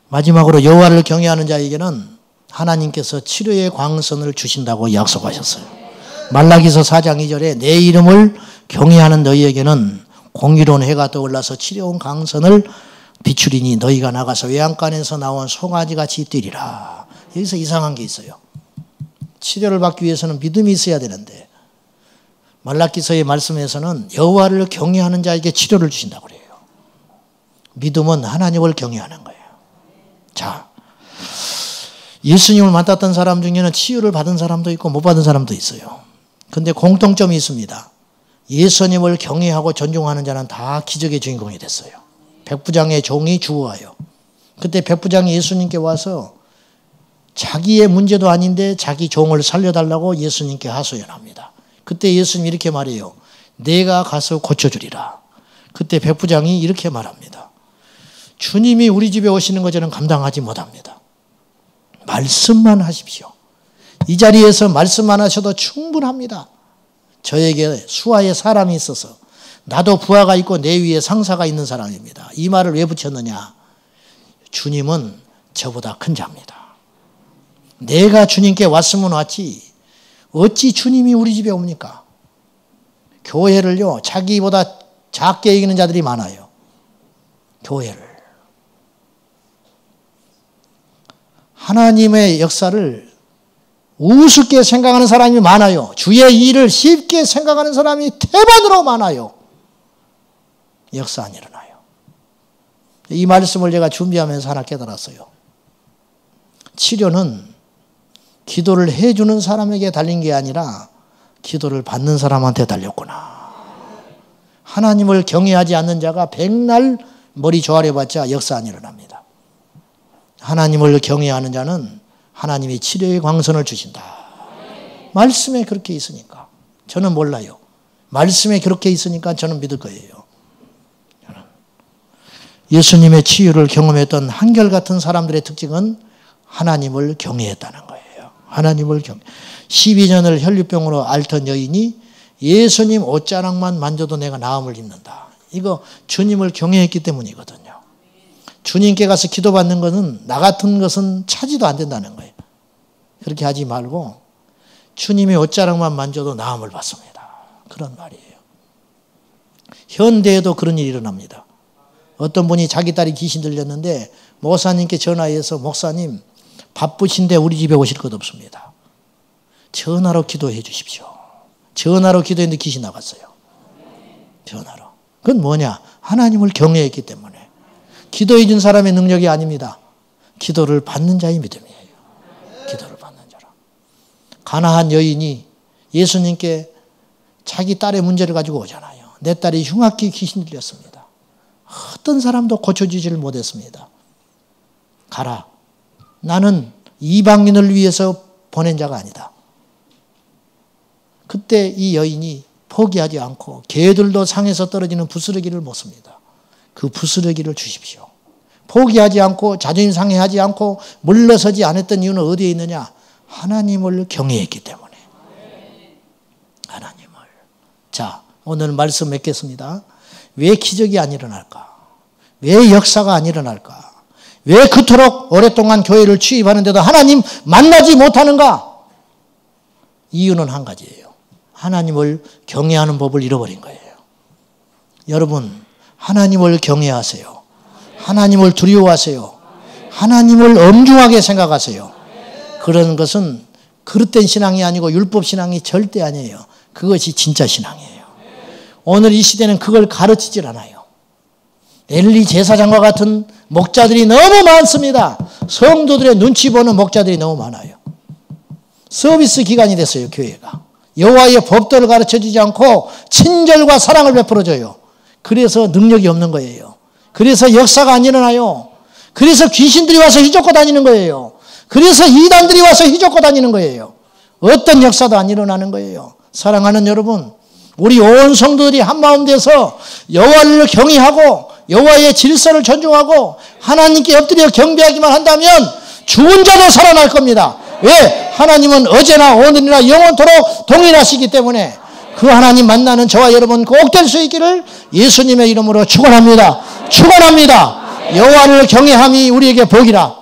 마지막으로 여호와를 경외하는 자에게는 하나님께서 치료의 광선을 주신다고 약속하셨어요. 말라기서 4장 2절에 내 이름을 경외하는 너희에게는 공의로운 해가 떠올라서 치료의 광선을 비추리니 너희가 나가서 외양간에서 나온 송아지같이 뛰리라. 여기서 이상한 게 있어요. 치료를 받기 위해서는 믿음이 있어야 되는데 말라기서의 말씀에서는 여호와를 경외하는 자에게 치료를 주신다고 그래요. 믿음은 하나님을 경외하는 거예요. 자, 예수님을 만났던 사람 중에는 치유를 받은 사람도 있고 못 받은 사람도 있어요. 그런데 공통점이 있습니다. 예수님을 경외하고 존중하는 자는 다 기적의 주인공이 됐어요. 백부장의 종이 죽어가요. 그때 백부장이 예수님께 와서 자기의 문제도 아닌데 자기 종을 살려달라고 예수님께 하소연합니다. 그때 예수님이 이렇게 말해요. 내가 가서 고쳐주리라. 그때 백부장이 이렇게 말합니다. 주님이 우리 집에 오시는 거 저는 감당하지 못합니다. 말씀만 하십시오. 이 자리에서 말씀만 하셔도 충분합니다. 저에게 수하에 사람이 있어서 나도 부하가 있고 내 위에 상사가 있는 사람입니다. 이 말을 왜 붙였느냐? 주님은 저보다 큰 자입니다. 내가 주님께 왔으면 왔지 어찌 주님이 우리 집에 옵니까? 교회를요 자기보다 작게 여기는 자들이 많아요. 교회를. 하나님의 역사를 우습게 생각하는 사람이 많아요. 주의 일을 쉽게 생각하는 사람이 태반으로 많아요. 역사 안 일어나요. 이 말씀을 제가 준비하면서 하나 깨달았어요. 치료는 기도를 해주는 사람에게 달린 게 아니라 기도를 받는 사람한테 달렸구나. 하나님을 경외하지 않는 자가 백날 머리 조아려봤자 역사 안 일어납니다. 하나님을 경외하는 자는 하나님이 치료의 광선을 주신다. 말씀에 그렇게 있으니까. 저는 몰라요. 말씀에 그렇게 있으니까 저는 믿을 거예요. 예수님의 치유를 경험했던 한결같은 사람들의 특징은 하나님을 경외했다는 거예요. 하나님을 12년을 혈류병으로 앓던 여인이 예수님 옷자락만 만져도 내가 나음을 입는다. 이거 주님을 경외했기 때문이거든요. 주님께 가서 기도받는 것은 나 같은 것은 차지도 안 된다는 거예요. 그렇게 하지 말고 주님의 옷자락만 만져도 나음을 받습니다. 그런 말이에요. 현대에도 그런 일이 일어납니다. 어떤 분이 자기 딸이 귀신 들렸는데 목사님께 전화해서 목사님 바쁘신데 우리 집에 오실 것 없습니다. 전화로 기도해 주십시오. 전화로 기도했는데 귀신 나갔어요. 전화로. 그건 뭐냐? 하나님을 경외했기 때문에. 기도해 준 사람의 능력이 아닙니다. 기도를 받는 자의 믿음이에요. 기도를 받는 자라. 가나안 여인이 예수님께 자기 딸의 문제를 가지고 오잖아요. 내 딸이 흉악히 귀신 들렸습니다. 어떤 사람도 고쳐주지를 못했습니다. 가라. 나는 이방인을 위해서 보낸 자가 아니다. 그때 이 여인이 포기하지 않고 개들도 상에서 떨어지는 부스러기를 먹습니다. 그 부스러기를 주십시오. 포기하지 않고 자존심 상해하지 않고 물러서지 않았던 이유는 어디에 있느냐? 하나님을 경외했기 때문에. 하나님을. 자, 오늘 말씀 맺겠습니다. 왜 기적이 안 일어날까? 왜 역사가 안 일어날까? 왜 그토록 오랫동안 교회를 취입하는데도 하나님 만나지 못하는가? 이유는 한 가지예요. 하나님을 경외하는 법을 잃어버린 거예요. 여러분, 하나님을 경외하세요. 하나님을 두려워하세요. 하나님을 엄중하게 생각하세요. 그런 것은 그릇된 신앙이 아니고 율법 신앙이 절대 아니에요. 그것이 진짜 신앙이에요. 오늘 이 시대는 그걸 가르치질 않아요. 엘리 제사장과 같은 목자들이 너무 많습니다. 성도들의 눈치 보는 목자들이 너무 많아요. 서비스 기관이 됐어요, 교회가. 여호와의 법도를 가르쳐주지 않고 친절과 사랑을 베풀어줘요. 그래서 능력이 없는 거예요. 그래서 역사가 안 일어나요. 그래서 귀신들이 와서 휘젓고 다니는 거예요. 그래서 이단들이 와서 휘젓고 다니는 거예요. 어떤 역사도 안 일어나는 거예요. 사랑하는 여러분, 우리 온 성도들이 한마음 돼서 여호와를 경외하고 여호와의 질서를 존중하고 하나님께 엎드려 경배하기만 한다면 죽은 자도 살아날 겁니다. 왜? 하나님은 어제나 오늘이나 영원토록 동일하시기 때문에 그 하나님 만나는 저와 여러분 꼭 될 수 있기를 예수님의 이름으로 축원합니다. 축원합니다. 여호와를 경외함이 우리에게 복이라.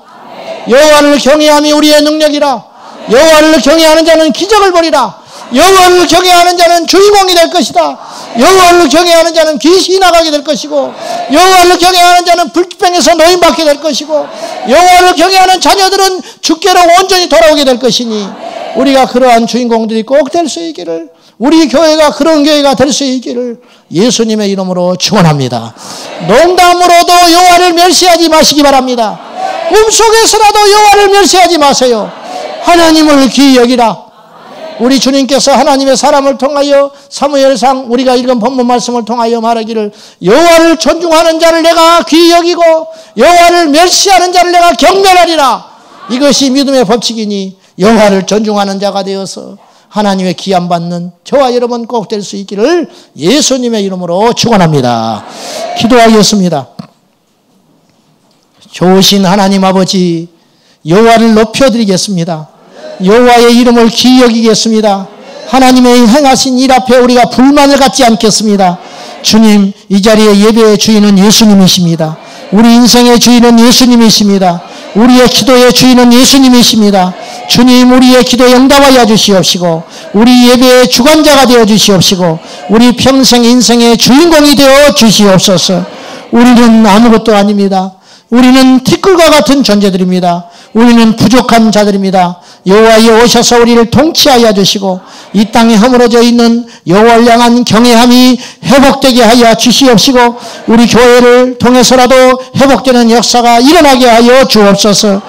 여호와를 경외함이 우리의 능력이라. 여호와를 경외하는 자는 기적을 보리라. 여호와를 경외하는 자는 주인공이 될 것이다. 여호와를 경외하는 자는 귀신이 나가게 될 것이고, 여호와를 경외하는 자는 불병에서 노인받게 될 것이고, 여호와를 경외하는 자녀들은 주께로 온전히 돌아오게 될 것이니, 우리가 그러한 주인공들이 꼭 될 수 있기를, 우리 교회가 그런 교회가 될 수 있기를 예수님의 이름으로 축원합니다. 농담으로도 여호와를 멸시하지 마시기 바랍니다. 꿈속에서라도 여호와를 멸시하지 마세요. 하나님을 귀히 여기라. 우리 주님께서 하나님의 사람을 통하여 사무엘상 우리가 읽은 본문 말씀을 통하여 말하기를, 여호와를 존중하는 자를 내가 귀히 여기고 여호와를 멸시하는 자를 내가 경멸하리라. 이것이 믿음의 법칙이니 여호와를 존중하는 자가 되어서 하나님의 기함 받는 저와 여러분 꼭 될 수 있기를 예수님의 이름으로 축원합니다. 기도하겠습니다. 좋으신 하나님 아버지, 여호와를 높여드리겠습니다. 여호와의 이름을 귀히 여기겠습니다. 하나님의 행하신 일 앞에 우리가 불만을 갖지 않겠습니다. 주님, 이 자리에 예배의 주인은 예수님이십니다. 우리 인생의 주인은 예수님이십니다. 우리의 기도의 주인은 예수님이십니다. 주님, 우리의 기도에 응답하여 주시옵시고, 우리 예배의 주관자가 되어 주시옵시고, 우리 평생 인생의 주인공이 되어 주시옵소서. 우리는 아무것도 아닙니다. 우리는 티끌과 같은 존재들입니다. 우리는 부족한 자들입니다. 여호와여 오셔서 우리를 통치하여 주시고 이 땅에 허물어져 있는 여호와를 향한 경외함이 회복되게 하여 주시옵시고, 우리 교회를 통해서라도 회복되는 역사가 일어나게 하여 주옵소서.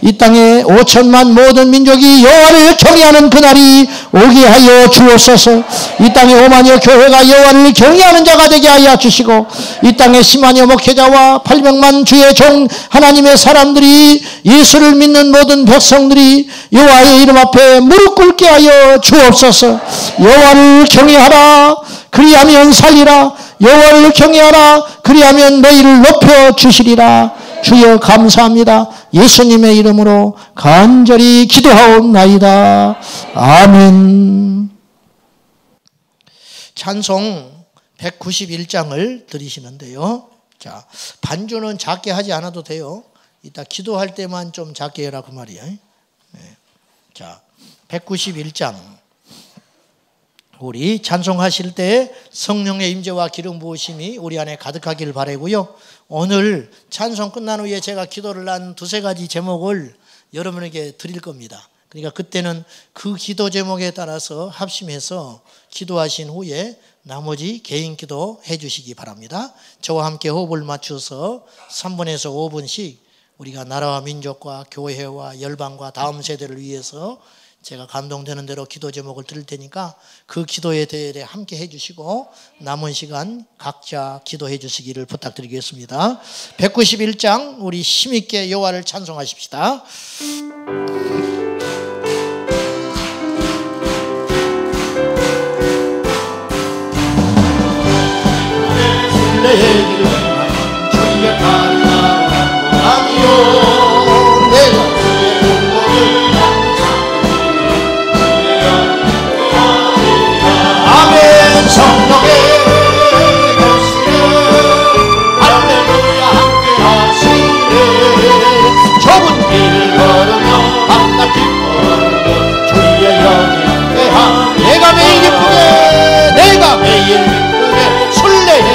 이 땅에 5천만 모든 민족이 여호와를 경외하는 그날이 오게 하여 주옵소서. 이 땅에 5만여 교회가 여호와를 경외하는 자가 되게 하여 주시고, 이 땅에 10만여 목회자와 800만 주의 종 하나님의 사람들이, 예수를 믿는 모든 백성들이 여호와의 이름 앞에 무릎 꿇게 하여 주옵소서. 여호와를 경외하라, 그리하면 살리라. 여호와를 경외하라, 그리하면 너희를 높여 주시리라. 주여 감사합니다. 예수님의 이름으로 간절히 기도하옵나이다. 아멘. 찬송 191장을 드리시는데요. 자, 반주는 작게 하지 않아도 돼요. 이따 기도할 때만 좀 작게 해라 그 말이에요. 네. 자, 191장. 우리 찬송하실 때 성령의 임재와 기름 부으심이 우리 안에 가득하길 바라고요. 오늘 찬송 끝난 후에 제가 기도를 한 두세 가지 제목을 여러분에게 드릴 겁니다. 그러니까 그때는 그 기도 제목에 따라서 합심해서 기도하신 후에 나머지 개인 기도 해주시기 바랍니다. 저와 함께 호흡을 맞춰서 3분에서 5분씩 우리가 나라와 민족과 교회와 열방과 다음 세대를 위해서 제가 감동되는 대로 기도 제목을 드릴 테니까 그 기도에 대해 함께 해주시고 남은 시간 각자 기도해 주시기를 부탁드리겠습니다. 191장 우리 힘있게 여호와를 찬송하십시다. 내 길은 주의 아니요 내가 성령의 도시에 할렐루야 함께 하시네. 좁은 길 걸으며 밤낮 기뻐하며 주의 영이 함께하. 내가 매일 기쁘게 술래에게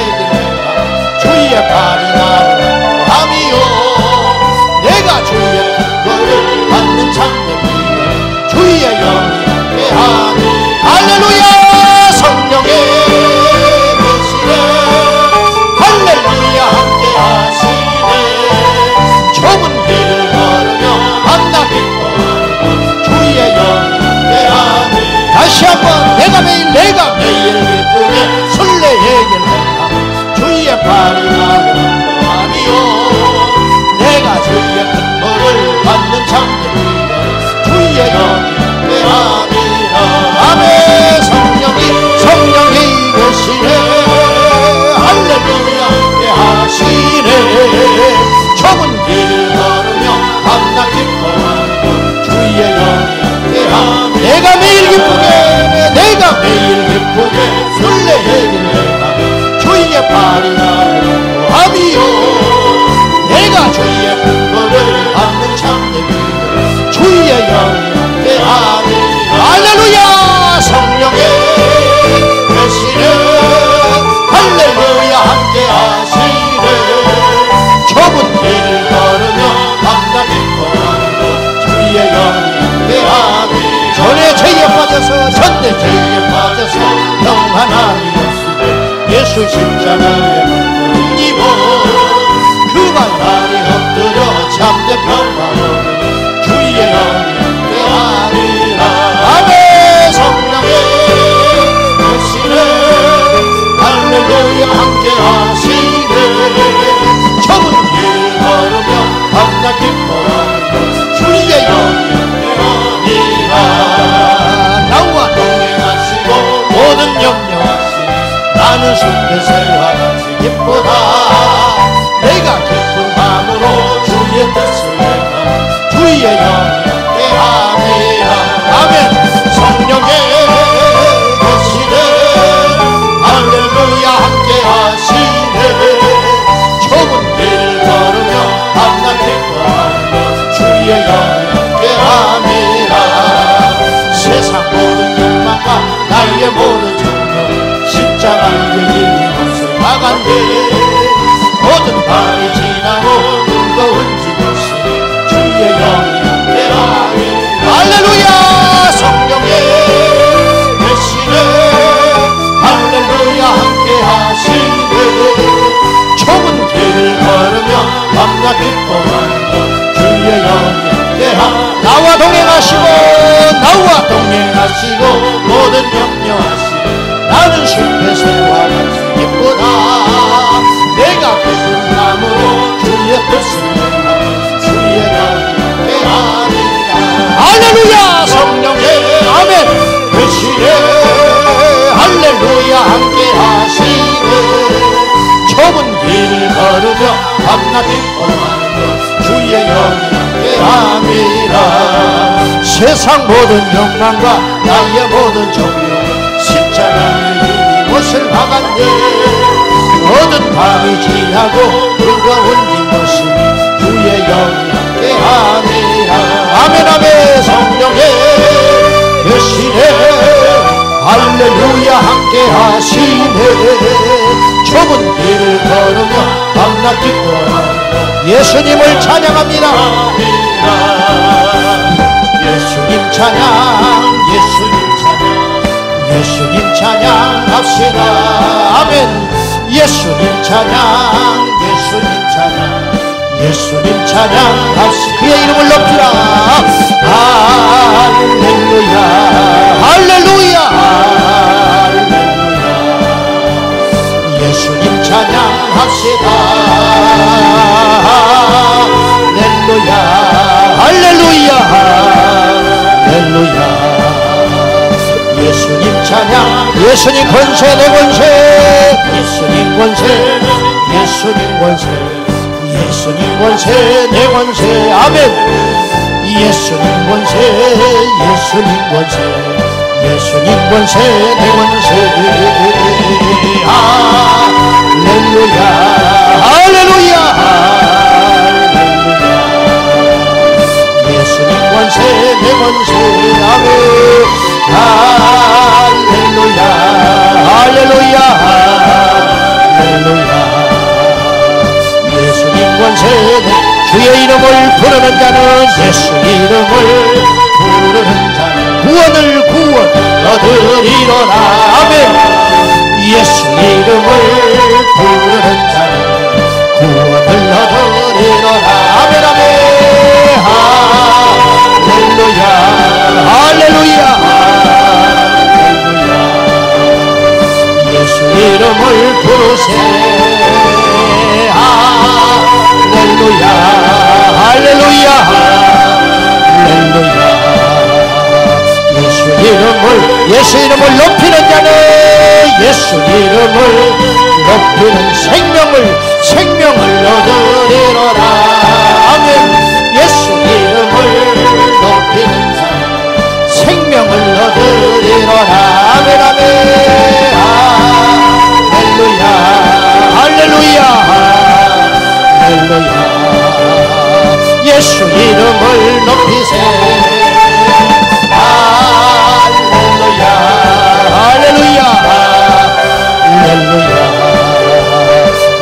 십자가에 입어 그 발 아래 엎드려 참된 평화로 주의 영이 함께하리라. 아멘. 성령의 계시네 할렐루야 함께하시네 좁은 길 걸으며 밤낮 기뻐하며 주의 영이 함께하리라. 나와 동행하시고 모든 염려하시니 나는 숲의 새와 같이 기쁘다. 내가 기쁜 마음으로 주의 뜻을 행하 주의 영이 함께하리라. 아멘. 성령의 계시네 할렐루야 함께하시네 좁은 길 걸으며 밤낮 기뻐하며 주의 영이 함께하리라. 세상 모든 욕망과 나의 모든 정욕 십자가의 이것을 막았네. 모든 밤이 지나고 무거운 짐없이 주의 영이 함께하리라. 할렐루야. 성령의 계시네 할렐루야 함께하시네 좁은 길 걸으며 밤낮 기뻐하며 주의 영이 함께하리라. 나와 동행하시고 나와 동행하시고 모든 염려하시고 나는 숲의 새와 같이 기쁘다. 내가 기쁜 마음으로 주의 뜻을 행하며 주의 영이 함께하리라. 할렐루야. 성령의 아멘 계시네 할렐루야 함께하시네 좁은 길을 걸으며 밤낮 기뻐하며 주의 영이 함께함이라. 세상 모든 욕망과 나의 모든 종교 십자가의 이것을 막았네. 모든 밤이 지나고 무거운 뒷모습이 주의 영이 함께하리라. 아멘 아멘. 성령의 계시네 할렐루야 함께하시네 좁은 길을 걸으며 밤낮 기뻐하며 예수님을 찬양합니다. 예수님 찬양 예수님 찬양 예수님 찬양합시다. 아멘. 예수님 찬양 예수님 찬양 예수님 찬양합시다. 그의 이름을 높이라. 할렐루야 할렐루야 할렐루야 예수님 찬양합시다. 할렐루야 할렐루야 할렐루야 예수님 찬양 예수님 권세 내 권세 예수님 권세 예수님 권세 예수님 권세 내 권세. 아멘. 예수님 권세 예수님 권세 예수님 권세 내 권세. 할렐루야 할렐루야 할렐루야 예수님 권세 내 권세. 아멘. 할렐루야 할렐루야 할렐루야 예수님 권세 주의 이름을 부르는 자는 예수 이름을 부르는 자는 구원을 얻으리로라. 아멘. 예수 이름을 부르는 자는 구원을 얻으리로라. 아멘 아멘. 할렐루야 할렐루야 할렐루야 예수 이름을 부르세. 할렐루야 할렐루야 할렐루야 예수 이름을 높이는 자는 예수 이름을 높이는 생명을 얻으리로라. 아멘. 예수 이름을 높이는 자는 생명을 얻으리로라. 아멘 아멘. 할렐루야 할렐루야 할렐루야 예수 이름을 높이세. 할렐루야 할렐루야 할렐루야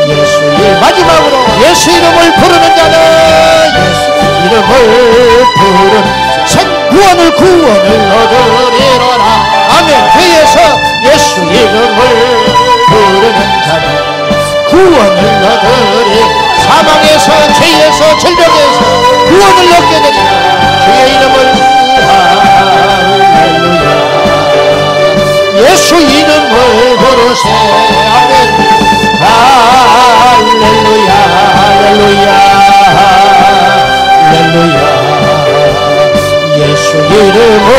예수의 마지막으로 예수 이름을 부르는 자는 예수 이름을 부르는 구원을 얻으리로라. 아멘. 그에서 예수 이름을 부르는 자는 구원을 얻으리. 사망에서 죄에서 질병에서 구원을 얻게 되리라. 주의 이름을 할렐루야. 예수 이름을 부르세. 아멘. 할렐루야 할렐루야 할렐루야. 예수 이름을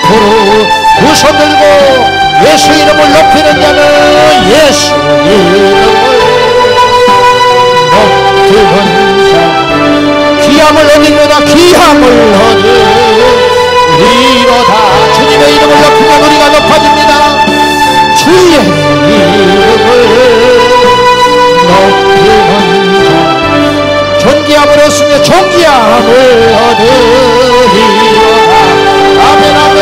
부르 두 손 들고 예수 이름을 높이는 자는 예수 이름을 높이는 자 귀함을 얻으리로다. 귀함을 얻으리로다. 주님의 이름을 높이면 우리가 높아집니다. 주의 이름을 높이는 자 존귀함을 얻으며 존귀함을 얻으리로다. 아멘 아멘.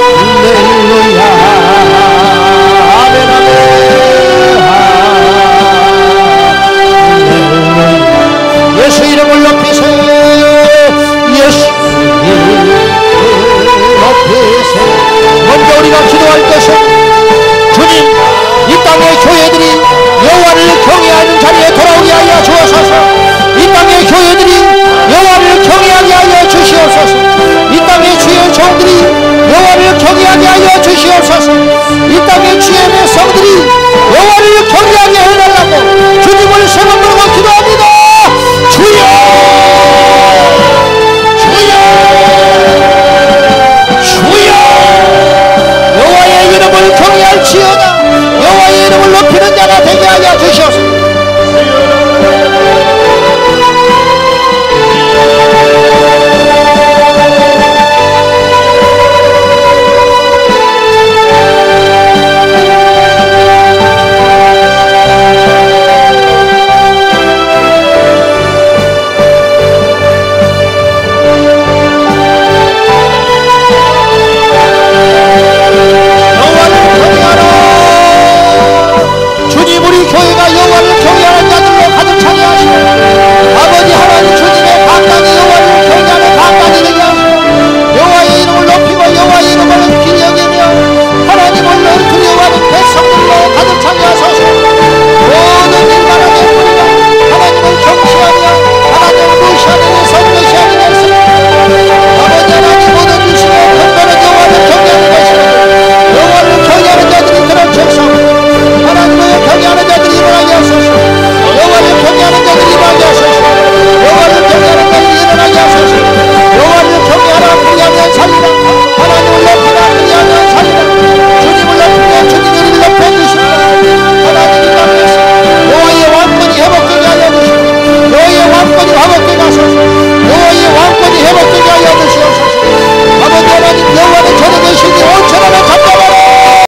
할렐루야 아멘 아멘. 할렐루야. 예수 이름을 높이세. 예수 이름을 높이세. 먼저 우리가 기도할 것은 주님 이 땅의 교회들이 여호와를 경외하는 자리에 돌아오게 하여 주옵소서. 이 땅의 교회들이 여호와를 경외하게 하여 주시옵소서. 이 땅의 주의 종들이 여호와를 경외하게 하여 주시옵소서. 이 땅의 주의 백성들이 여호와를 경외하게 해달라고 주님을 세 번 부르고 기도합니다. 주여 주여 주여. 여호와의 이름을 경외할지어다. 여호와의 이름을 높이는 자가 되게 하여 주시옵소서.